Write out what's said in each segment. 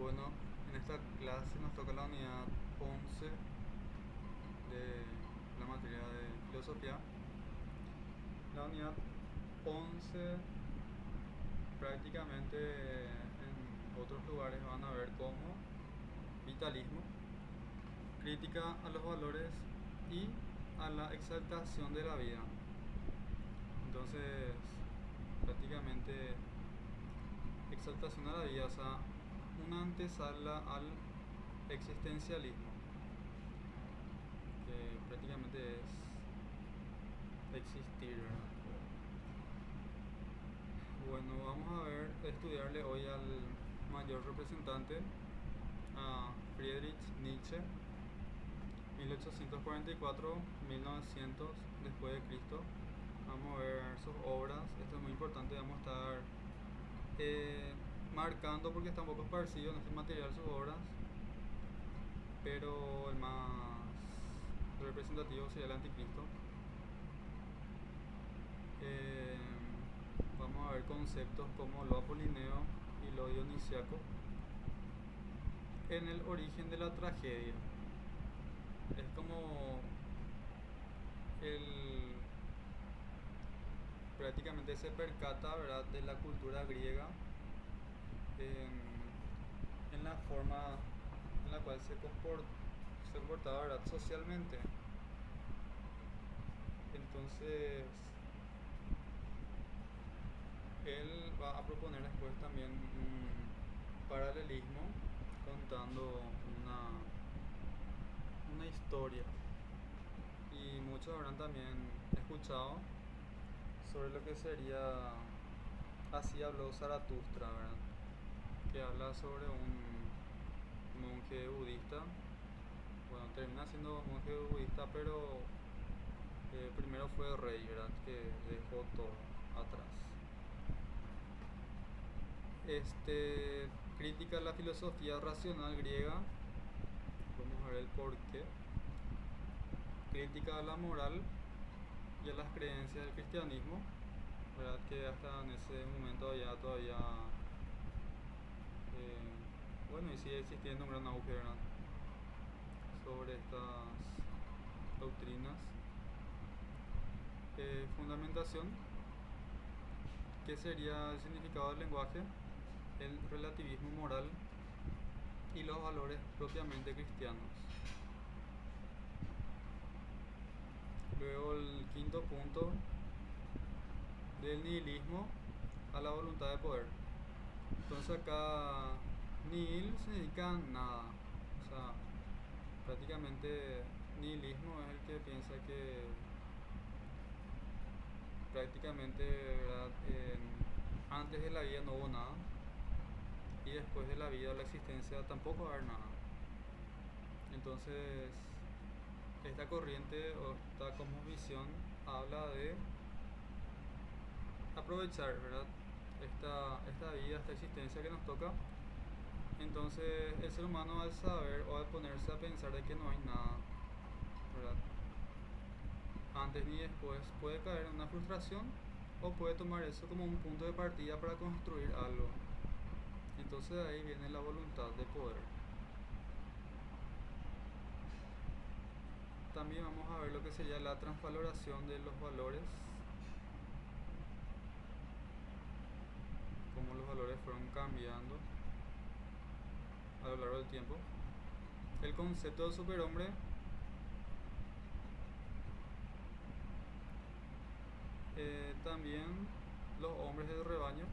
Bueno, en esta clase nos toca la unidad 11 de la materia de filosofía. La unidad 11 prácticamente en otros lugares van a ver como vitalismo, crítica a los valores y a la exaltación de la vida. Entonces, prácticamente exaltación a la vida, o sea, una antesala al existencialismo, que prácticamente es existir, ¿verdad? Bueno, vamos a estudiarle hoy al mayor representante, a Friedrich Nietzsche, 1844-1900 después de Cristo. Vamos a ver sus obras, esto es muy importante, vamos a estar marcando porque está un poco esparcido en este material sus obras, pero el más representativo sería el Anticristo. Eh, Vamos a ver conceptos como lo apolineo y lo dionisiaco en el origen de la tragedia. Es como el prácticamente se percata, ¿verdad?, de la cultura griega en la forma en la cual se comportaba, ¿verdad?, socialmente. Entonces él va a proponer después también un paralelismo contando una historia. Y muchos habrán también escuchado sobre lo que sería Así habló Zaratustra, ¿verdad?, que habla sobre un monje budista. Bueno, termina siendo monje budista, pero primero fue rey, ¿verdad?, que dejó todo atrás. Crítica a la filosofía racional griega, vamos a ver el porqué. Crítica a la moral y a las creencias del cristianismo, ¿verdad?, que hasta en ese momento ya todavía bueno, y sigue existiendo un gran auge, ¿verdad?, sobre estas doctrinas. Fundamentación, que sería el significado del lenguaje, el relativismo moral y los valores propiamente cristianos. Luego el quinto punto, del nihilismo a la voluntad de poder. Entonces acá nihil significa nada, o sea, prácticamente nihilismo es el que piensa que prácticamente, ¿verdad?, antes de la vida no hubo nada y después de la vida o la existencia tampoco va a haber nada. Entonces esta corriente o esta cosmovisión habla de aprovechar, ¿verdad?, esta vida, esta existencia que nos toca. Entonces el ser humano, al saber o al ponerse a pensar de que no hay nada, ¿verdad?, antes ni después, puede caer en una frustración o puede tomar eso como un punto de partida para construir algo. Entonces de ahí viene la voluntad de poder. También vamos a ver lo que sería la transvaloración de los valores, cómo los valores fueron cambiando a lo largo del tiempo. El concepto de superhombre, también los hombres del rebaño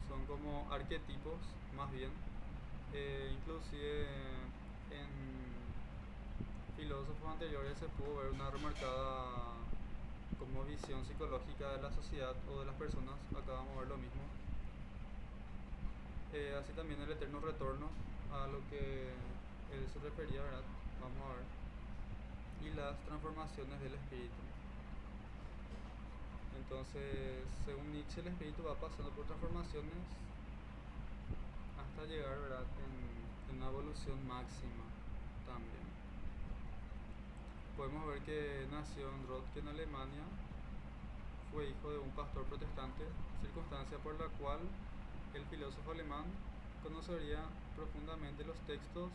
son como arquetipos, más bien. Inclusive en filósofos anteriores se pudo ver una remarcada como visión psicológica de la sociedad o de las personas. Acá vamos a ver lo mismo. Así también el eterno retorno a lo que él se refería, ¿verdad? Vamos a ver. Y las transformaciones del espíritu. Entonces, según Nietzsche, el espíritu va pasando por transformaciones hasta llegar, ¿verdad?, en una evolución máxima también. Podemos ver que nació en Röntgen, Alemania, fue hijo de un pastor protestante, circunstancia por la cual el filósofo alemán conocería profundamente los textos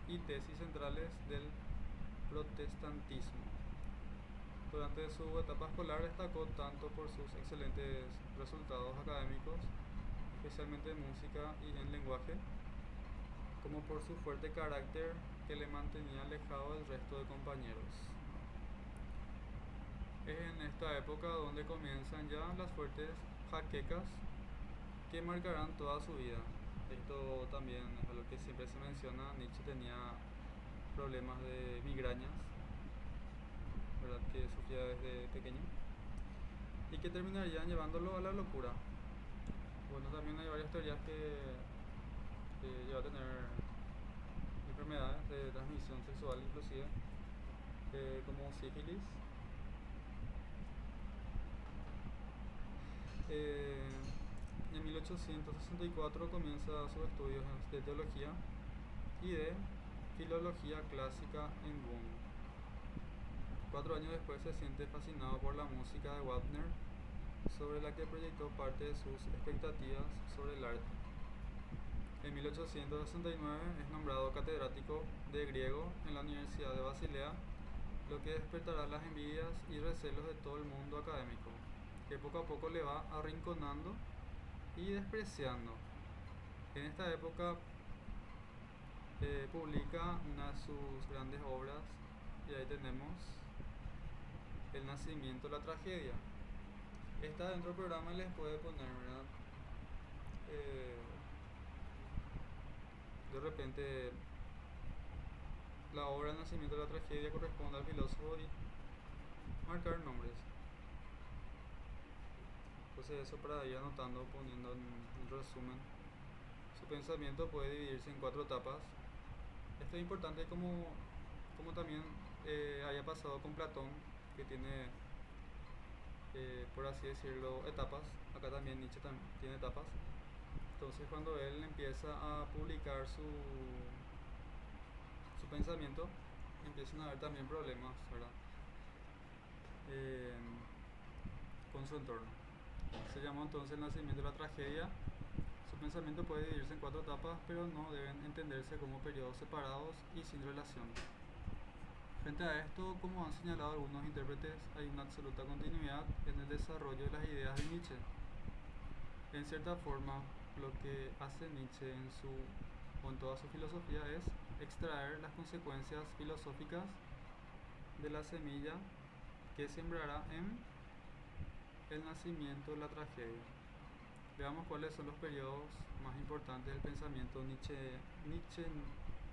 y tesis centrales del protestantismo. Durante su etapa escolar destacó tanto por sus excelentes resultados académicos, especialmente en música y en lenguaje, como por su fuerte carácter que le mantenía alejado del resto de compañeros. Es en esta época donde comienzan ya las fuertes jaquecas que marcarán toda su vida. Esto también es algo que siempre se menciona. Nietzsche tenía problemas de migrañas, ¿verdad? Que sufría desde pequeño y que terminarían llevándolo a la locura. Bueno, también hay varias teorías que lleva a tener enfermedades de transmisión sexual, inclusive, como sífilis. En 1864 comienza sus estudios de teología y de filología clásica en Bonn. 4 años después se siente fascinado por la música de Wagner, sobre la que proyectó parte de sus expectativas sobre el arte. En 1869 es nombrado catedrático de griego en la Universidad de Basilea, lo que despertará las envidias y recelos de todo el mundo académico, que poco a poco le va arrinconando y despreciando. En esta época publica una de sus grandes obras, y ahí tenemos El nacimiento, la tragedia. Esta dentro del programa les puede poner, ¿verdad? De repente la obra El nacimiento de la tragedia corresponde al filósofo y marcar nombres. Entonces eso para ir anotando, poniendo en resumen. Su pensamiento puede dividirse en 4 etapas. Esto es importante como también haya pasado con Platón, que tiene, por así decirlo, etapas. Acá también Nietzsche tiene etapas. Entonces cuando él empieza a publicar su pensamiento, empiezan a haber también problemas, ¿verdad? Con su entorno. Se llamó entonces El nacimiento de la tragedia. Su pensamiento puede dividirse en 4 etapas, pero no deben entenderse como periodos separados y sin relación. Frente a esto, como han señalado algunos intérpretes, hay una absoluta continuidad en el desarrollo de las ideas de Nietzsche. En cierta forma, lo que hace Nietzsche en toda su filosofía es extraer las consecuencias filosóficas de la semilla que sembrará en el nacimiento de la tragedia. Veamos cuáles son los periodos más importantes del pensamiento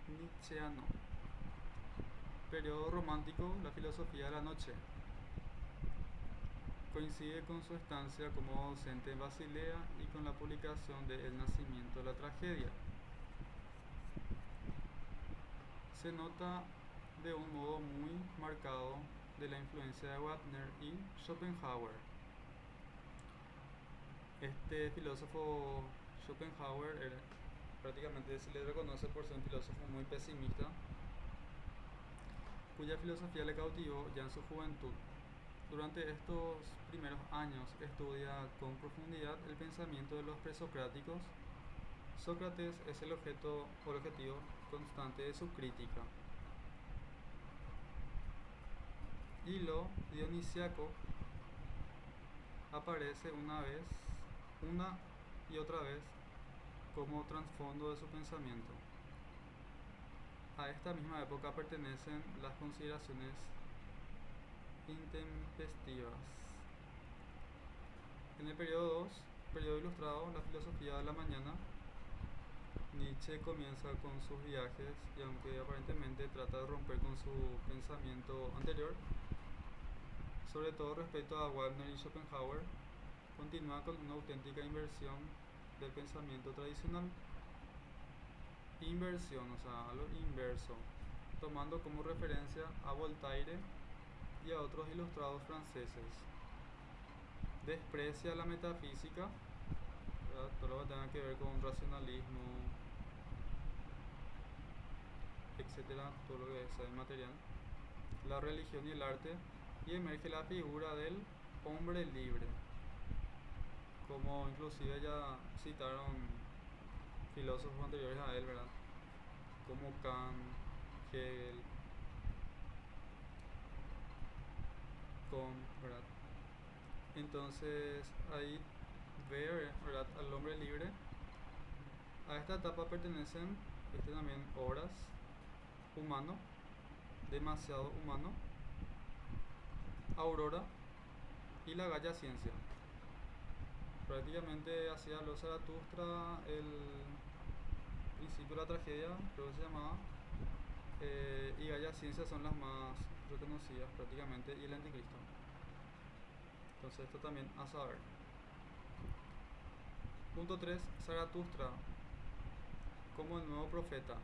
nietzscheano. Periodo romántico, la filosofía de la noche. Coincide con su estancia como docente en Basilea y con la publicación de El nacimiento de la tragedia. Se nota de un modo muy marcado de la influencia de Wagner y Schopenhauer. Este filósofo Schopenhauer prácticamente se le reconoce por ser un filósofo muy pesimista, cuya filosofía le cautivó ya en su juventud. Durante estos primeros años estudia con profundidad el pensamiento de los presocráticos. Sócrates es el objetivo constante de su crítica. Y lo dionisiaco aparece una y otra vez como trasfondo de su pensamiento. A esta misma época pertenecen las consideraciones intempestivas. En el periodo 2, periodo ilustrado, la filosofía de la mañana, Nietzsche comienza con sus viajes y aunque aparentemente trata de romper con su pensamiento anterior, sobre todo respecto a Wagner y Schopenhauer, continúa con una auténtica inversión del pensamiento tradicional. Inversión, o sea, a lo inverso, tomando como referencia a Voltaire y a otros ilustrados franceses. Desprecia la metafísica, ¿verdad? Todo lo que tenga que ver con racionalismo, etcétera, todo lo que es material, la religión y el arte, y emerge la figura del hombre libre, como inclusive ya citaron filósofos anteriores a él, ¿verdad? Como Kant, Hegel, Comte, ¿verdad? Entonces ahí ver, ¿verdad?, al hombre libre. A esta etapa pertenecen también obras humano, demasiado humano, Aurora y la Galla Ciencia. Prácticamente así habló Zaratustra, el principio de la tragedia, creo que se llamaba, y Galla Ciencia son las más reconocidas prácticamente, y el Anticristo. Entonces esto también a saber. Punto 3. Zaratustra como el nuevo profeta.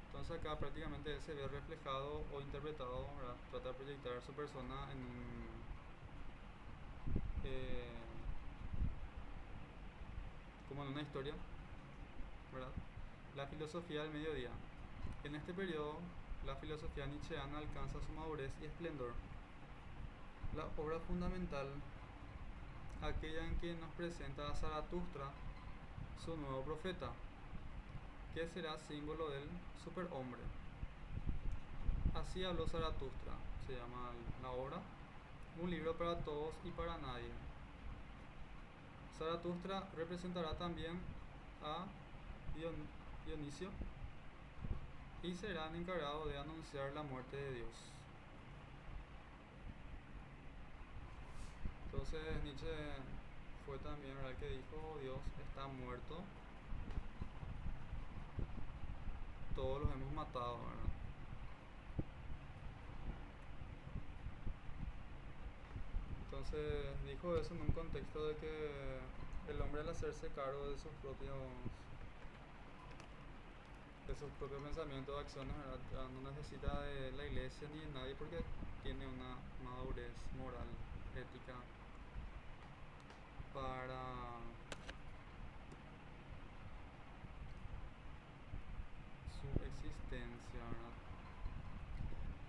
Entonces acá prácticamente él se ve reflejado o interpretado, ¿verdad? Trata de proyectar su persona en un como en una historia, ¿verdad? La filosofía del mediodía. En este periodo, la filosofía nietzscheana alcanza su madurez y esplendor. La obra fundamental, aquella en que nos presenta a Zaratustra, su nuevo profeta, que será símbolo del superhombre. Así habló Zaratustra, se llama la obra, un libro para todos y para nadie. Zaratustra representará también a Dionisio y serán encargados de anunciar la muerte de Dios. Entonces Nietzsche fue también el que dijo: Dios está muerto, todos los hemos matado, ¿verdad? Entonces dijo eso en un contexto de que el hombre, al hacerse cargo de sus propios pensamientos, acciones, ¿verdad?, no necesita de la iglesia ni de nadie, porque tiene una madurez moral, ética, para su existencia, ¿verdad?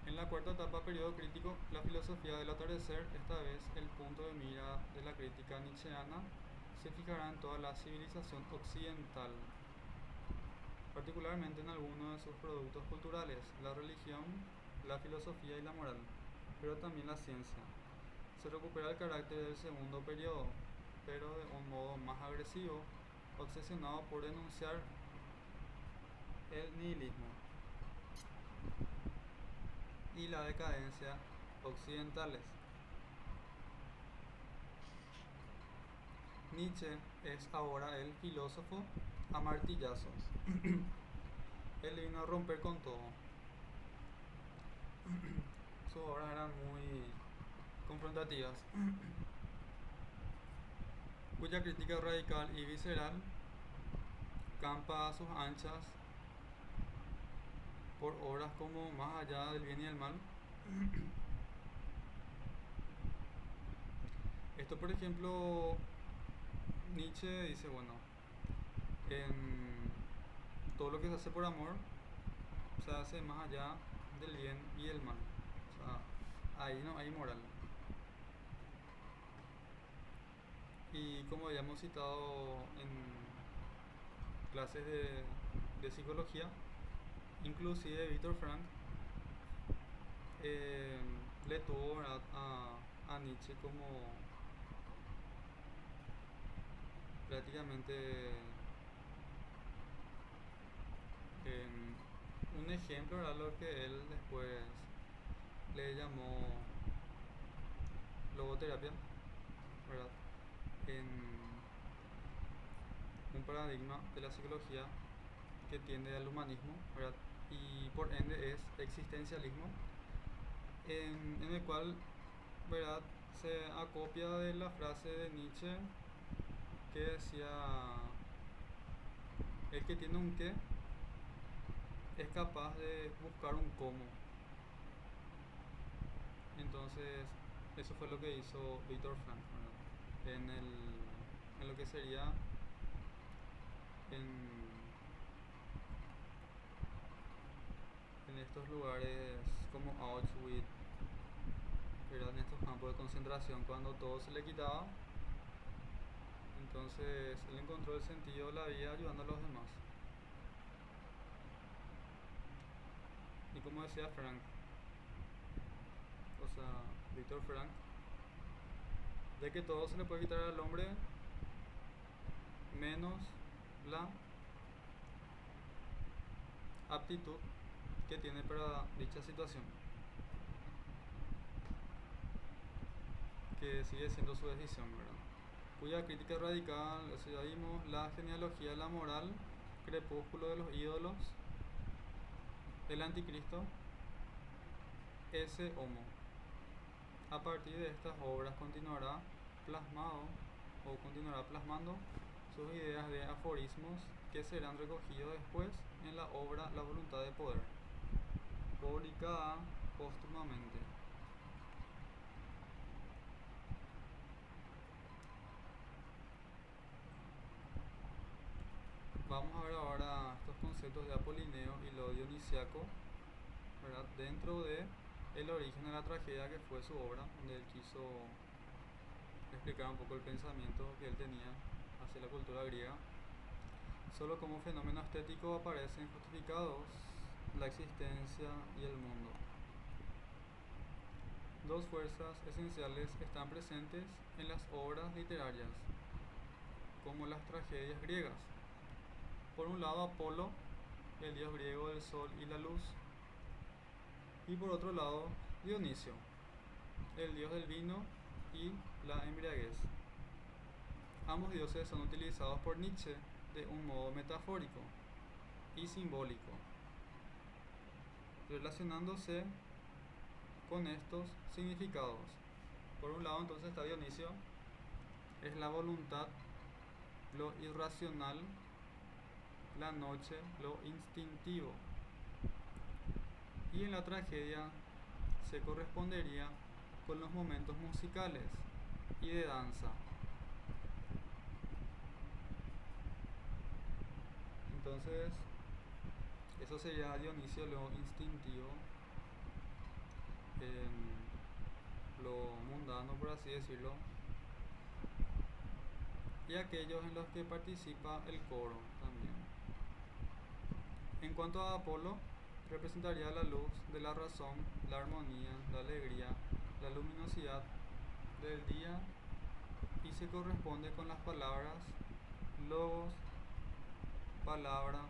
En la cuarta etapa, periodo crítico, la filosofía del atardecer, esta vez el punto de mira de la crítica nietzscheana se fijará en toda la civilización occidental, particularmente en algunos de sus productos culturales, la religión, la filosofía y la moral, pero también la ciencia. Se recupera el carácter del segundo periodo, pero de un modo más agresivo, obsesionado por denunciar el nihilismo y la decadencia occidentales. Nietzsche es ahora el filósofo a martillazos. Él vino a romper con todo. Sus obras eran muy confrontativas, cuya crítica radical y visceral campa a sus anchas por obras como Más allá del bien y el mal. Esto, por ejemplo, Nietzsche dice, bueno, en todo lo que se hace por amor se hace más allá del bien y el mal. O sea, ahí no hay moral. Y como ya hemos citado en clases de psicología, inclusive Viktor Frankl le tuvo, ¿verdad?, a Nietzsche como prácticamente un ejemplo, ¿verdad?, lo que él después le llamó logoterapia, ¿verdad?, en un paradigma de la psicología que tiende al humanismo, ¿verdad?, y por ende es existencialismo, en el cual, ¿verdad?, se acopia de la frase de Nietzsche que decía: el que tiene un qué es capaz de buscar un cómo. Entonces eso fue lo que hizo Viktor Frankl, ¿verdad?, en lo que sería en estos lugares como Auschwitz, ¿verdad?, en estos campos de concentración, cuando todo se le quitaba. Entonces él encontró el sentido de la vida ayudando a los demás. Y como decía Frank, o sea, Víctor Frank, de que todo se le puede quitar al hombre menos la aptitud que tiene para dicha situación, que sigue siendo su decisión, ¿verdad? Cuya crítica radical, o sea, ya vimos la genealogía de la moral, crepúsculo de los ídolos, el anticristo, ese homo. A partir de estas obras continuará plasmado o continuará plasmando sus ideas de aforismos que serán recogidos después en la obra La voluntad de poder, publicada póstumamente. Vamos a ver ahora estos conceptos de Apolineo y lo dionisiaco, ¿verdad? Dentro de el origen de la tragedia, que fue su obra, donde él quiso explicar un poco el pensamiento que él tenía hacia la cultura griega. Solo como fenómeno estético aparecen justificados la existencia y el mundo. Dos fuerzas esenciales están presentes en las obras literarias, como las tragedias griegas. Por un lado, Apolo, el dios griego del sol y la luz, y por otro lado, Dionisio, el dios del vino y la embriaguez. Ambos dioses son utilizados por Nietzsche de un modo metafórico y simbólico, relacionándose con estos significados. Por un lado, entonces, está Dionisio, es la voluntad, lo irracional, la noche, lo instintivo. Y en la tragedia se correspondería con los momentos musicales y de danza. Entonces, eso sería Dionisio, lo instintivo, lo mundano, por así decirlo, y aquellos en los que participa el coro también. En cuanto a Apolo, representaría la luz de la razón, la armonía, la alegría, la luminosidad del día, y se corresponde con las palabras logos, palabra,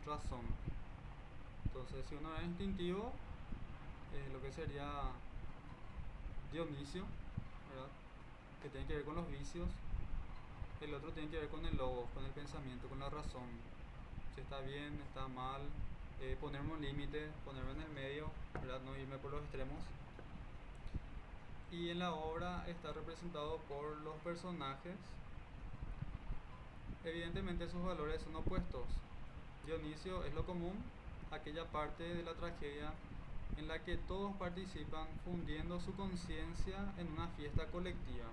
razón. Entonces, si uno es instintivo, lo que sería Dionisio, ¿verdad?, que tiene que ver con los vicios. El otro tiene que ver con el logos, con el pensamiento, con la razón. Si está bien, está mal, ponerme un límite, ponerme en el medio, ¿verdad?, no irme por los extremos. Y en la obra está representado por los personajes. Evidentemente sus valores son opuestos. Dionisio es lo común, aquella parte de la tragedia en la que todos participan fundiendo su conciencia en una fiesta colectiva.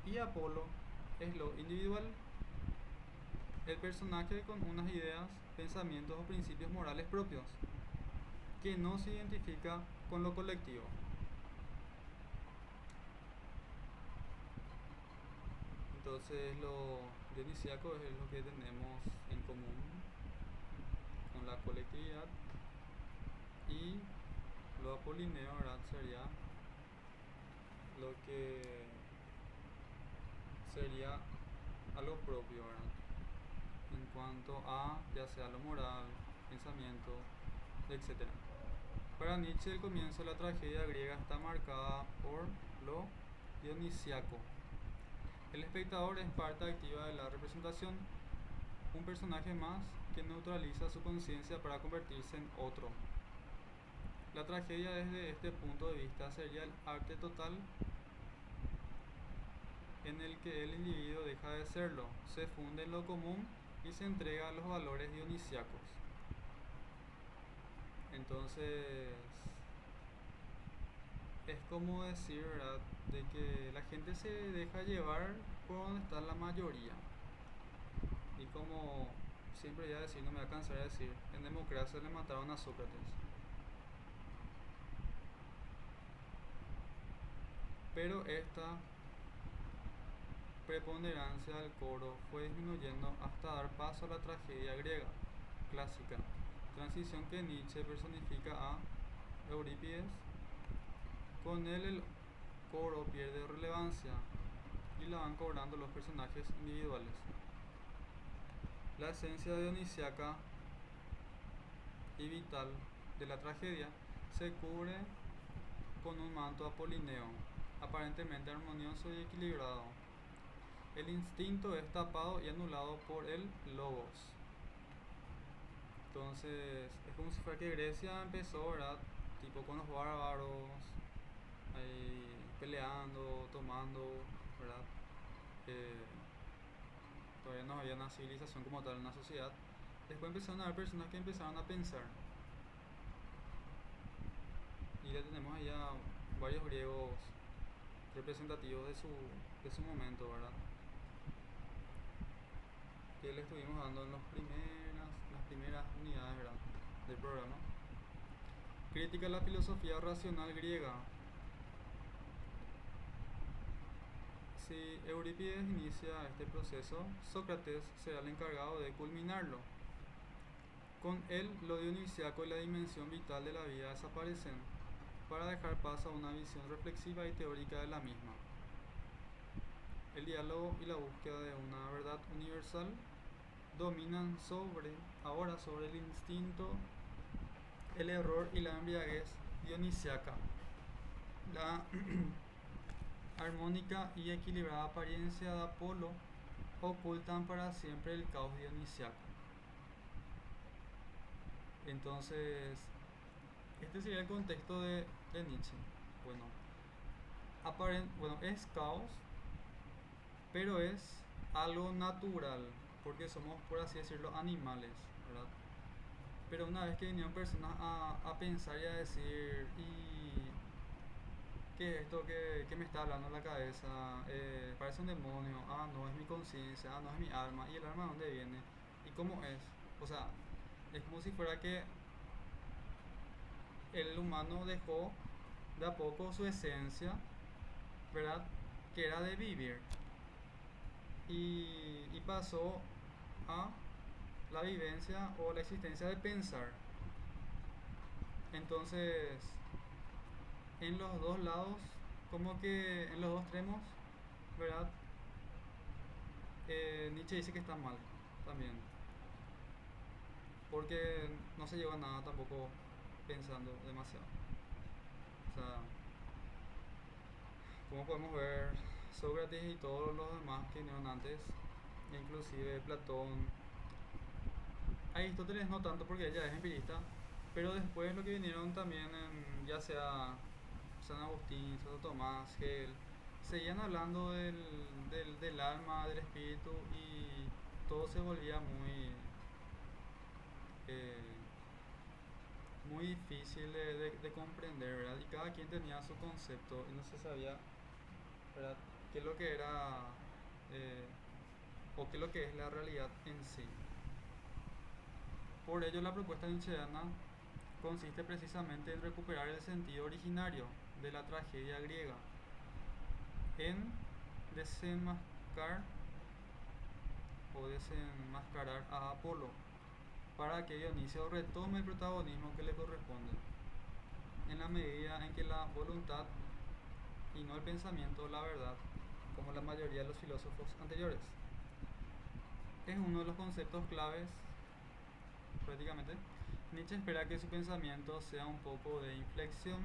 Y Apolo es lo individual, el personaje con unas ideas, pensamientos o principios morales propios, que no se identifica con lo colectivo. Entonces lo dionisíaco es lo que tenemos en común con la colectividad, y lo apolineo, ¿verdad?, sería lo que sería algo propio, ¿verdad?, en cuanto a ya sea lo moral, pensamiento, etc. Para Nietzsche, el comienzo de la tragedia griega está marcada por lo dionisiaco. El espectador es parte activa de la representación, un personaje más que neutraliza su conciencia para convertirse en otro. La tragedia desde este punto de vista sería el arte total en el que el individuo deja de serlo, se funde en lo común y se entrega a los valores dionisiacos. Entonces, es como decir, ¿verdad?, de que la gente se deja llevar por donde está la mayoría. Y como siempre voy a decir, no me voy a cansar de decir, en democracia le mataron a Sócrates. Pero esta preponderancia del coro fue disminuyendo hasta dar paso a la tragedia griega clásica, transición que Nietzsche personifica a Eurípides. Con él el coro pierde relevancia y la van cobrando los personajes individuales. La esencia dionisiaca y vital de la tragedia se cubre con un manto apolineo, aparentemente armonioso y equilibrado. El instinto es tapado y anulado por el logos. Entonces, es como si fuera que Grecia empezó, ¿verdad? Tipo con los bárbaros, ahí peleando, tomando, ¿verdad? Eh, Todavía no había una civilización como tal, una sociedad. Después empezaron a haber personas que empezaron a pensar. Y ya tenemos allá varios griegos representativos de su momento, ¿verdad? Que le estuvimos dando en las primeras unidades, ¿verdad? Del programa. Crítica a la filosofía racional griega. Si Eurípides inicia este proceso, Sócrates será el encargado de culminarlo. Con él, lo dionisiaco y la dimensión vital de la vida desaparecen, para dejar paso a una visión reflexiva y teórica de la misma. El diálogo y la búsqueda de una verdad universal dominan ahora sobre el instinto, el error y la embriaguez dionisiaca. La armónica y equilibrada apariencia de Apolo ocultan para siempre el caos dionisiaco. Entonces, este sería el contexto de Nietzsche. Bueno, es caos, pero es algo natural, porque somos, por así decirlo, animales, ¿verdad? Pero una vez que vinieron personas a pensar y a decir, ¿y qué es esto que me está hablando en la cabeza? Parece un demonio, no, es mi conciencia, no, es mi alma, ¿y el alma de dónde viene? ¿Y cómo es? O sea, es como si fuera que el humano dejó de a poco su esencia, ¿verdad? Que era de vivir. Y pasó a la vivencia o la existencia de pensar. Entonces, en los dos lados, como que en los dos extremos, ¿verdad? Nietzsche dice que está mal también, porque no se lleva a nada tampoco pensando demasiado. O sea, como podemos ver, Sócrates y todos los demás que vinieron antes, inclusive Platón, Aristóteles no tanto porque ella es empirista, pero después lo que vinieron también, ya sea San Agustín, Santo Tomás, Hegel, seguían hablando del alma, del espíritu, y todo se volvía eh, muy difícil de comprender, ¿verdad? Y cada quien tenía su concepto y no se sabía, ¿verdad?, qué es lo que era, eh, o qué es lo que es la realidad en sí. Por ello, la propuesta nietzscheana consiste precisamente en recuperar el sentido originario de la tragedia griega, en desenmascarar a Apolo, para que Dionisio retome el protagonismo que le corresponde, en la medida en que la voluntad y no el pensamiento, la verdad, como la mayoría de los filósofos anteriores, es uno de los conceptos claves. Prácticamente, Nietzsche espera que su pensamiento sea un poco de inflexión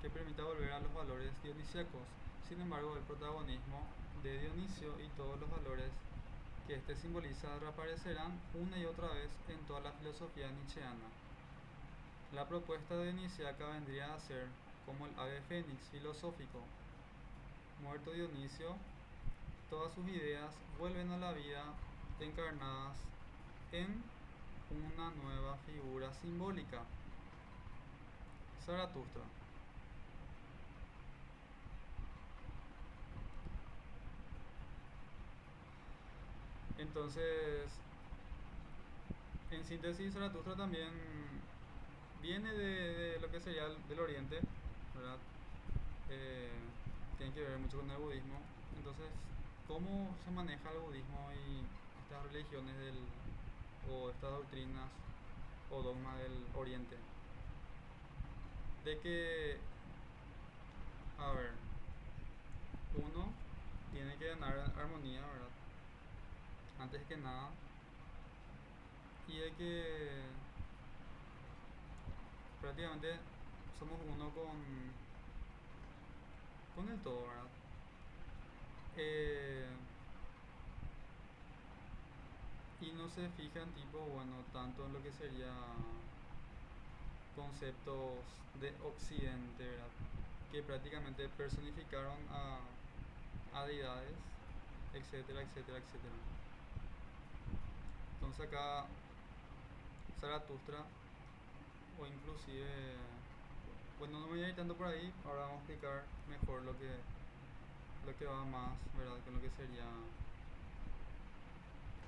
que permita volver a los valores dionisíacos. Sin embargo, el protagonismo de Dionisio y todos los valores que éste simboliza reaparecerán una y otra vez en toda la filosofía nietzscheana. La propuesta dionisiaca vendría a ser como el ave fénix filosófico. Muerto Dionisio, todas sus ideas vuelven a la vida encarnadas en una nueva figura simbólica, Zaratustra. Entonces, en síntesis, Zaratustra también viene de lo que sería del Oriente, ¿verdad? Tiene que ver mucho con el budismo. Entonces, cómo se maneja el budismo y estas religiones o estas doctrinas o dogmas del Oriente. De que, a ver, uno tiene que ganar armonía, ¿verdad? Antes que nada. Y de que prácticamente somos uno con el todo, ¿verdad? Eh, y no se fijan tipo, bueno, tanto en lo que sería conceptos de Occidente, ¿verdad? Que prácticamente personificaron a deidades, etcétera, etcétera, etcétera. Entonces acá Zaratustra, o inclusive, bueno, no me voy a ir tanto por ahí, ahora vamos a explicar mejor lo que va más, ¿verdad? Con lo que sería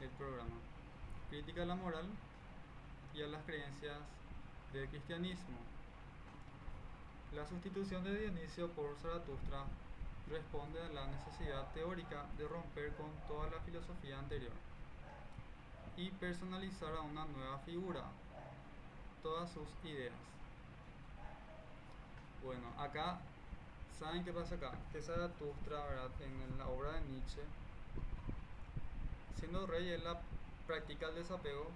el programa. Crítica a la moral y a las creencias del cristianismo. La sustitución de Dionisio por Zaratustra responde a la necesidad teórica de romper con toda la filosofía anterior y personalizar a una nueva figura todas sus ideas. Bueno, acá, ¿saben qué pasa acá? Que Zaratustra, ¿verdad? En la obra de Nietzsche, siendo rey, él practica el desapego,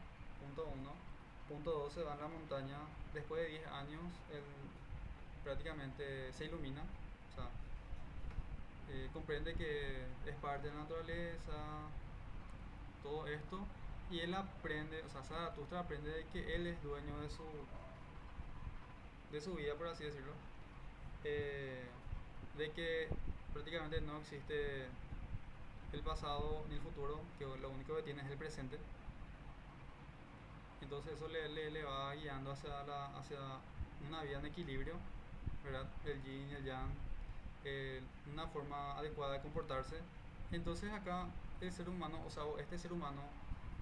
punto uno. Punto 2, se va a la montaña. Después de 10 años, él prácticamente se ilumina. O sea, comprende que es parte de la naturaleza, todo esto. Y él aprende, o sea, Zaratustra aprende de que él es dueño de su vida, por así decirlo. De que prácticamente no existe el pasado ni el futuro, que lo único que tiene es el presente. Entonces eso le va guiando hacia una vida en equilibrio, ¿verdad? El yin y el yang, una forma adecuada de comportarse. Entonces acá el ser humano, o sea, este ser humano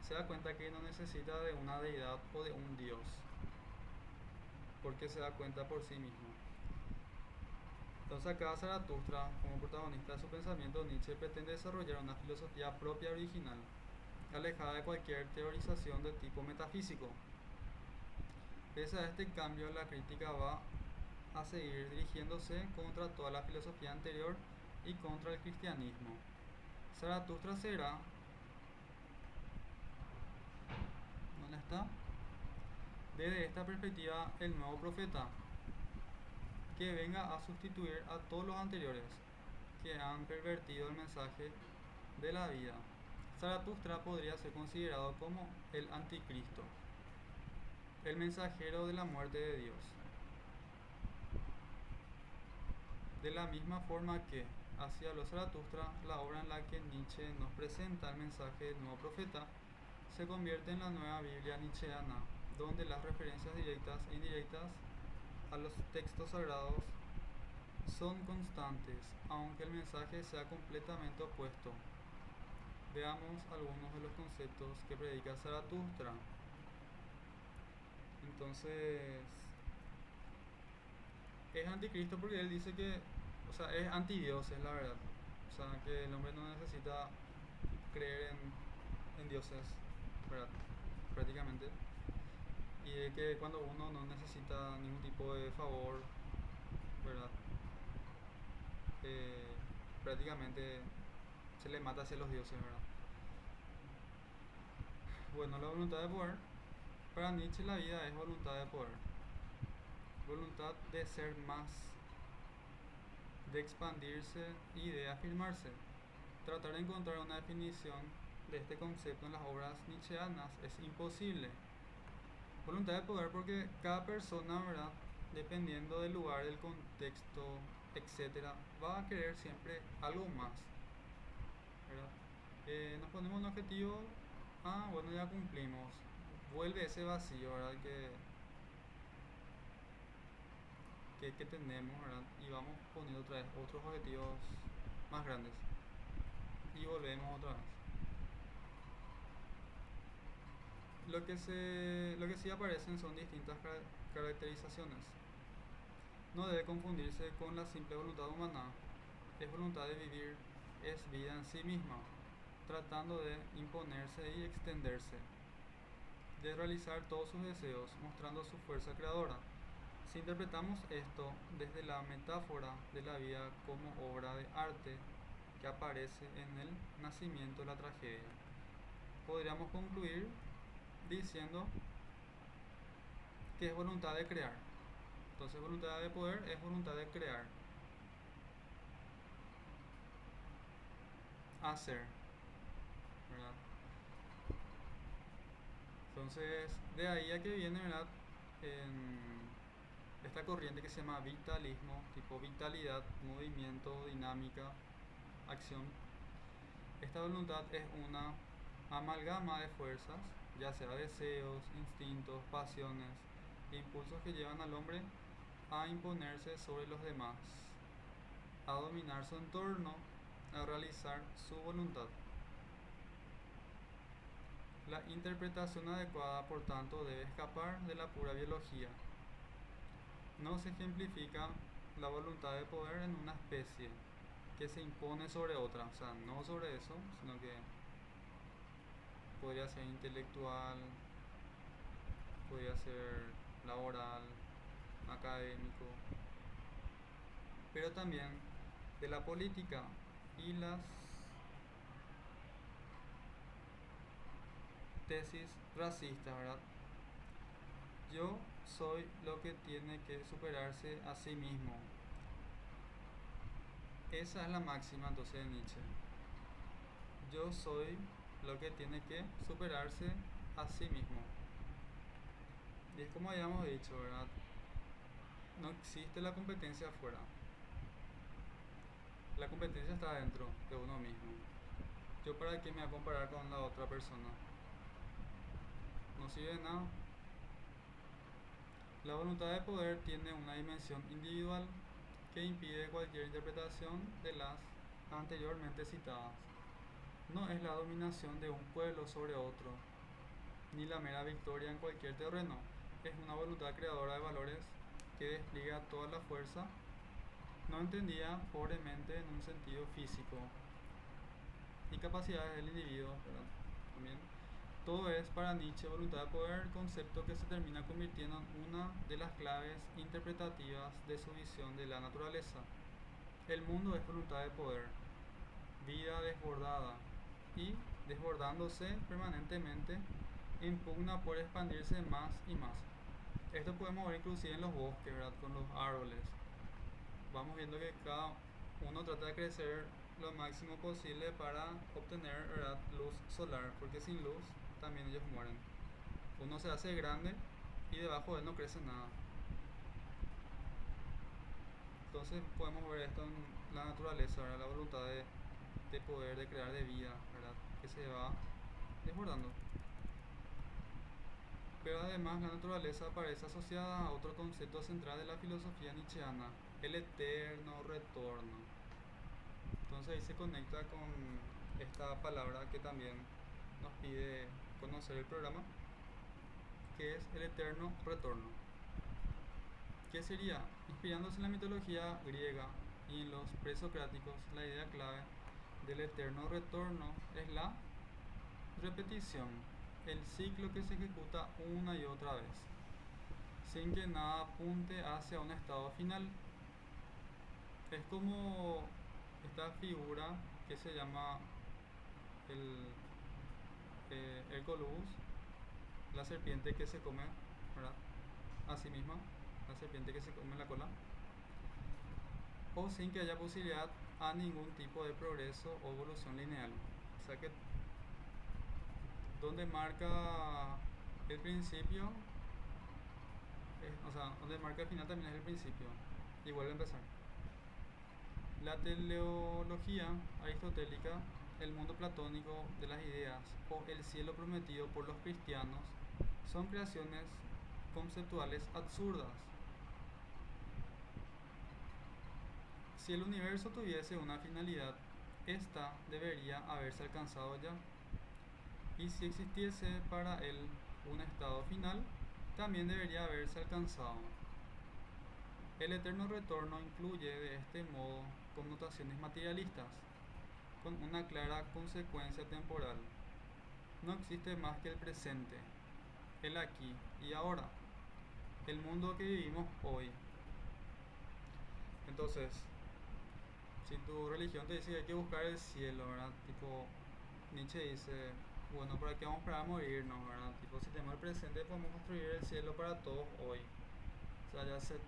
se da cuenta que no necesita de una deidad o de un dios, porque se da cuenta por sí mismo. Entonces acá Zaratustra, como protagonista de su pensamiento, Nietzsche pretende desarrollar una filosofía propia y original, alejada de cualquier teorización de tipo metafísico. Pese a este cambio, la crítica va a seguir dirigiéndose contra toda la filosofía anterior y contra el cristianismo. Zaratustra será, ¿dónde está? Desde esta perspectiva, el nuevo profeta, que venga a sustituir a todos los anteriores que han pervertido el mensaje de la vida. Zaratustra podría ser considerado como el anticristo, el mensajero de la muerte de Dios. De la misma forma que hacia los Zaratustra, la obra en la que Nietzsche nos presenta el mensaje del nuevo profeta se convierte en la nueva Biblia nietzscheana, donde las referencias directas e indirectas a los textos sagrados son constantes, aunque el mensaje sea completamente opuesto. Veamos algunos de los conceptos que predica Zaratustra. Entonces, es anticristo porque él dice que, o sea, es antidios, es la verdad. O sea, que el hombre no necesita creer en dioses, ¿verdad? Prácticamente. Y de que cuando uno no necesita ningún tipo de favor, ¿verdad? Eh, Prácticamente se le mata hacia los dioses, ¿verdad? Bueno, la voluntad de poder. Para Nietzsche la vida es voluntad de poder. Voluntad de ser más, de expandirse y de afirmarse. Tratar de encontrar una definición de este concepto en las obras nietzscheanas es imposible. Voluntad de poder porque cada persona, ¿verdad? Dependiendo del lugar, del contexto, etcétera, va a querer siempre algo más, ¿verdad? Nos ponemos un objetivo, bueno, ya cumplimos. Vuelve ese vacío, ¿verdad? Que tenemos, ¿verdad? Y vamos poniendo otra vez otros objetivos más grandes. Y volvemos otra vez. Lo que sí aparecen son distintas caracterizaciones. No debe confundirse con la simple voluntad humana. Es voluntad de vivir es vida en sí misma, tratando de imponerse y extenderse, de realizar todos sus deseos, mostrando su fuerza creadora. Si interpretamos esto desde la metáfora de la vida como obra de arte que aparece en el nacimiento de la tragedia, podríamos concluir diciendo que es voluntad de crear. Entonces, voluntad de poder es voluntad de crear, hacer, ¿verdad? Entonces, de ahí a que viene, ¿verdad? En esta corriente que se llama vitalismo, tipo vitalidad, movimiento, dinámica, acción. Esta voluntad es una amalgama de fuerzas, ya sea deseos, instintos, pasiones, impulsos que llevan al hombre a imponerse sobre los demás, a dominar su entorno, a realizar su voluntad. La interpretación adecuada, por tanto, debe escapar de la pura biología. No se ejemplifica la voluntad de poder en una especie que se impone sobre otra, o sea, no sobre eso, sino que podría ser intelectual, podría ser laboral, académico, pero también de la política y las tesis racistas, ¿verdad? Yo soy lo que tiene que superarse a sí mismo. Esa es la máxima entonces de Nietzsche. Yo soy lo que tiene que superarse a sí mismo. Y es como habíamos dicho, ¿verdad? No existe la competencia afuera. La competencia está dentro de uno mismo. ¿Yo para qué me voy a comparar con la otra persona? No sirve de nada. La voluntad de poder tiene una dimensión individual que impide cualquier interpretación de las anteriormente citadas. No es la dominación de un pueblo sobre otro, ni la mera victoria en cualquier terreno. Es una voluntad creadora de valores que despliega toda la fuerza, no entendida pobremente en un sentido físico, y capacidades del individuo, ¿verdad? También. Todo es para Nietzsche voluntad de poder, concepto que se termina convirtiendo en una de las claves interpretativas de su visión de la naturaleza. El mundo es voluntad de poder, vida desbordada y, desbordándose permanentemente, impugna por expandirse más y más. Esto podemos ver inclusive en los bosques, ¿verdad? Con los árboles. Vamos viendo que cada uno trata de crecer lo máximo posible para obtener, ¿verdad?, luz solar, porque sin luz también ellos mueren. Uno se hace grande y debajo de él no crece nada. Entonces podemos ver esto en la naturaleza, ¿verdad? La voluntad de poder, de crear, de vida, ¿verdad?, que se va desbordando. Pero además la naturaleza aparece asociada a otro concepto central de la filosofía nietzscheana, el eterno retorno. Entonces ahí se conecta con esta palabra que también nos pide conocer el programa, que es el eterno retorno. ¿Qué sería? Inspirándose en la mitología griega y en los presocráticos, la idea clave del eterno retorno es la repetición, el ciclo que se ejecuta una y otra vez, sin que nada apunte hacia un estado final. Es como esta figura que se llama el Hercolubus, la serpiente que se come, ¿verdad?, a sí misma, la serpiente que se come la cola, o sin que haya posibilidad a ningún tipo de progreso o evolución lineal. O sea que donde marca el principio, o sea, donde marca el final también es el principio, y vuelve a empezar. La teleología aristotélica, el mundo platónico de las ideas o el cielo prometido por los cristianos son creaciones conceptuales absurdas. Si el universo tuviese una finalidad, esta debería haberse alcanzado ya. Y si existiese para él un estado final, también debería haberse alcanzado. El eterno retorno incluye de este modo connotaciones materialistas, con una clara consecuencia temporal. No existe más que el presente, el aquí y ahora, el mundo que vivimos hoy. Entonces, si tu religión te dice que hay que buscar el cielo, ¿verdad? Tipo, Nietzsche dice, bueno, ¿para qué vamos para morirnos, verdad? Tipo, si tenemos el presente, podemos construir el cielo para todos hoy. O sea, ya hace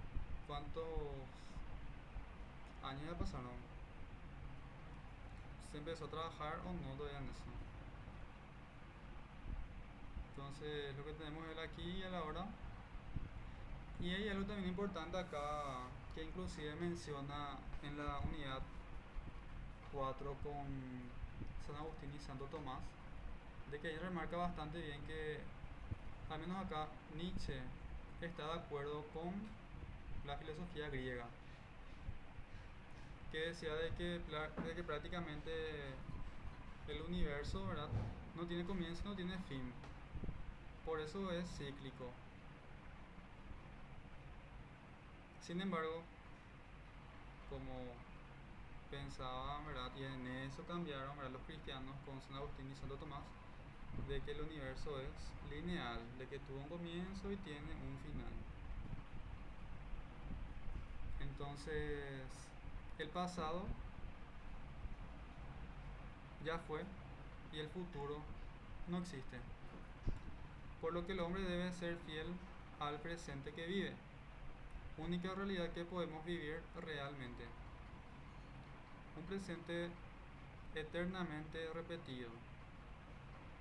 cuántos años ya pasaron. ¿Se empezó a trabajar o no todavía en eso? Entonces, lo que tenemos es el aquí y el ahora. Y hay algo también importante acá que inclusive menciona en la unidad 4 con San Agustín y Santo Tomás, de que ahí remarca bastante bien que, al menos acá, Nietzsche está de acuerdo con la filosofía griega, que decía de que prácticamente el universo, ¿verdad?, no tiene comienzo, no tiene fin, por eso es cíclico. Sin embargo, como pensaban, ¿verdad?, y en eso cambiaron, ¿verdad?, los cristianos con San Agustín y Santo Tomás, de que el universo es lineal, de que tuvo un comienzo y tiene un final. Entonces, el pasado ya fue y el futuro no existe, por lo que el hombre debe ser fiel al presente que vive, única realidad que podemos vivir realmente, un presente eternamente repetido,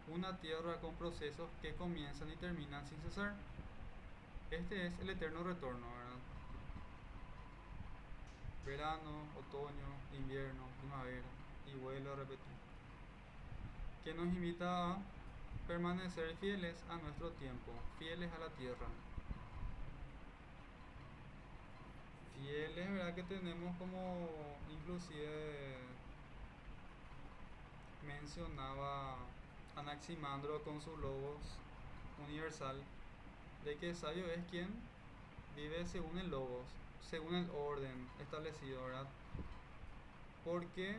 una tierra con procesos que comienzan y terminan sin cesar. Este es el eterno retorno, ¿verdad? Verano, otoño, invierno, primavera, y vuelve a repetir, que nos invita a permanecer fieles a nuestro tiempo, fieles a la tierra, fieles, ¿verdad?, que tenemos, como inclusive mencionaba Anaximandro con su logos universal, de que sabio es quien vive según el logos, según el orden establecido, ¿verdad? Porque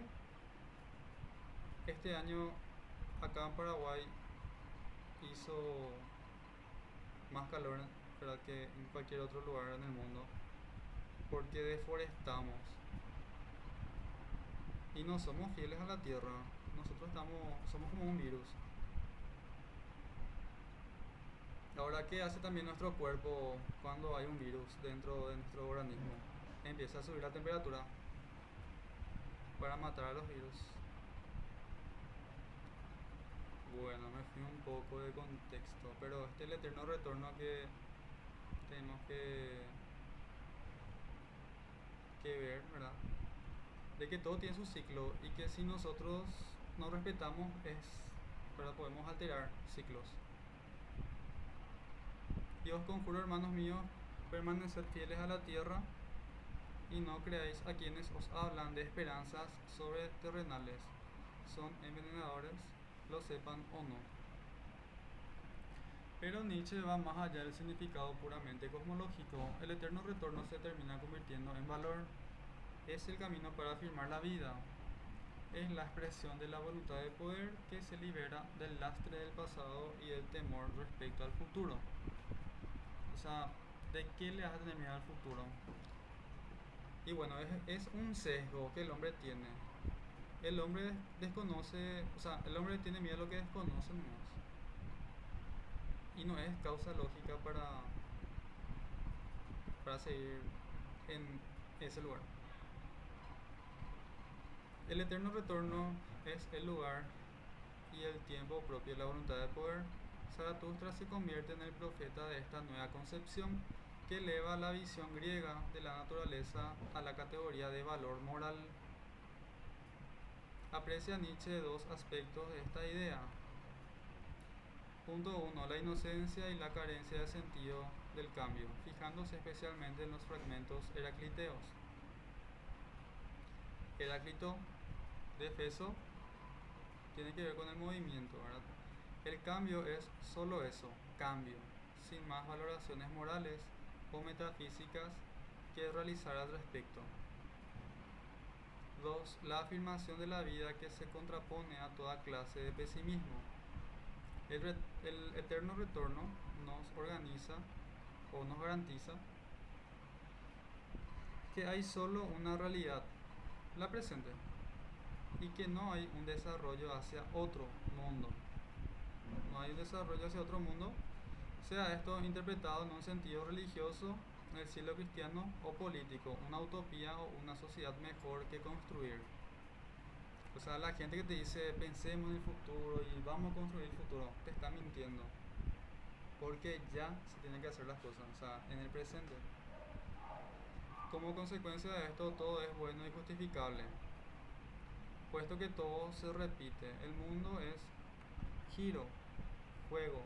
este año acá en Paraguay hizo más calor, ¿verdad?, que en cualquier otro lugar en el mundo, porque deforestamos y no somos fieles a la tierra. Nosotros somos como un virus. Ahora, ¿qué hace también nuestro cuerpo cuando hay un virus dentro de nuestro organismo? Empieza a subir la temperatura para matar a los virus. Bueno, me fui un poco de contexto, pero este es el eterno retorno que tenemos que ver, ¿verdad? De que todo tiene su ciclo y que si nosotros no respetamos, ¿verdad?, podemos alterar ciclos. Y os conjuro, hermanos míos, permaneced fieles a la tierra y no creáis a quienes os hablan de esperanzas sobreterrenales. Son envenenadores, lo sepan o no. Pero Nietzsche va más allá del significado puramente cosmológico. El eterno retorno se termina convirtiendo en valor. Es el camino para afirmar la vida. Es la expresión de la voluntad de poder que se libera del lastre del pasado y del temor respecto al futuro. O sea, ¿de qué le vas a tener miedo al futuro? Y bueno, es un sesgo que el hombre tiene. El hombre desconoce, o sea, el hombre tiene miedo a lo que desconoce más. Y no es causa lógica para seguir en ese lugar. El eterno retorno es el lugar y el tiempo propio de la voluntad de poder. Zaratustra se convierte en el profeta de esta nueva concepción que eleva la visión griega de la naturaleza a la categoría de valor moral. Aprecia Nietzsche dos aspectos de esta idea. Punto 1. La inocencia y la carencia de sentido del cambio, fijándose especialmente en los fragmentos heracliteos. Heráclito de Éfeso tiene que ver con el movimiento, ¿verdad? El cambio es solo eso, cambio, sin más valoraciones morales o metafísicas que realizar al respecto. 2. La afirmación de la vida que se contrapone a toda clase de pesimismo. El eterno retorno nos organiza o nos garantiza que hay solo una realidad, la presente, y que no hay un desarrollo hacia otro mundo. No hay un desarrollo hacia otro mundo, sea esto interpretado en un sentido religioso, en el cielo cristiano o político, una utopía o una sociedad mejor que construir. O sea, la gente que te dice pensemos en el futuro y vamos a construir el futuro, te está mintiendo. Porque ya se tienen que hacer las cosas, o sea, en el presente. Como consecuencia de esto, todo es bueno y justificable, puesto que todo se repite. El mundo es giro, juego,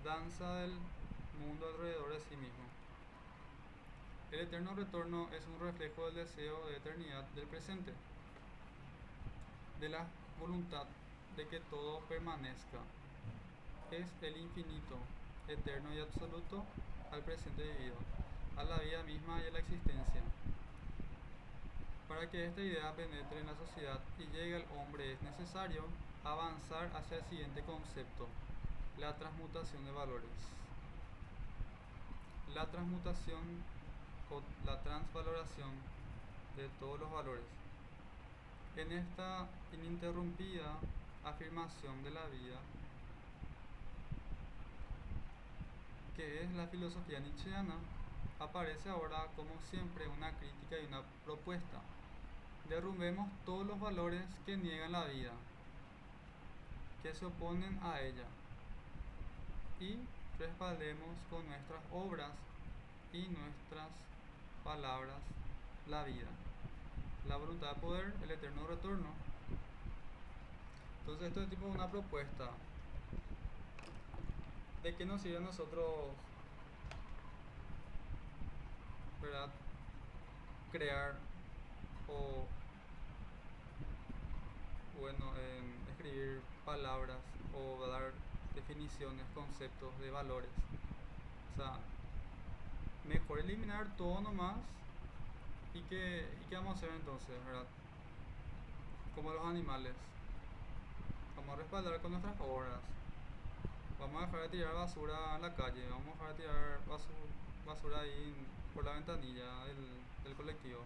danza del mundo alrededor de sí mismo. El eterno retorno es un reflejo del deseo de eternidad del presente, de la voluntad de que todo permanezca. Es el infinito, eterno y absoluto al presente vivido, a la vida misma y a la existencia. Para que esta idea penetre en la sociedad y llegue al hombre es necesario avanzar hacia el siguiente concepto: la transmutación de valores. La transmutación o la transvaloración de todos los valores. En esta ininterrumpida afirmación de la vida, que es la filosofía nietzscheana, aparece ahora como siempre una crítica y una propuesta. Derrumbemos todos los valores que niegan la vida, que se oponen a ella, y respaldemos con nuestras obras y nuestras palabras la vida, la voluntad de poder, el eterno retorno. Entonces esto es tipo una propuesta. ¿De qué nos sirve a nosotros, verdad, crear o bueno, escribir palabras o dar definiciones, conceptos de valores? O sea, mejor eliminar todo nomás. ¿Y qué vamos a hacer entonces, verdad? Como los animales. Vamos a respaldar con nuestras obras. Vamos a dejar de tirar basura en la calle. Vamos a dejar de tirar basura ahí por la ventanilla del colectivo.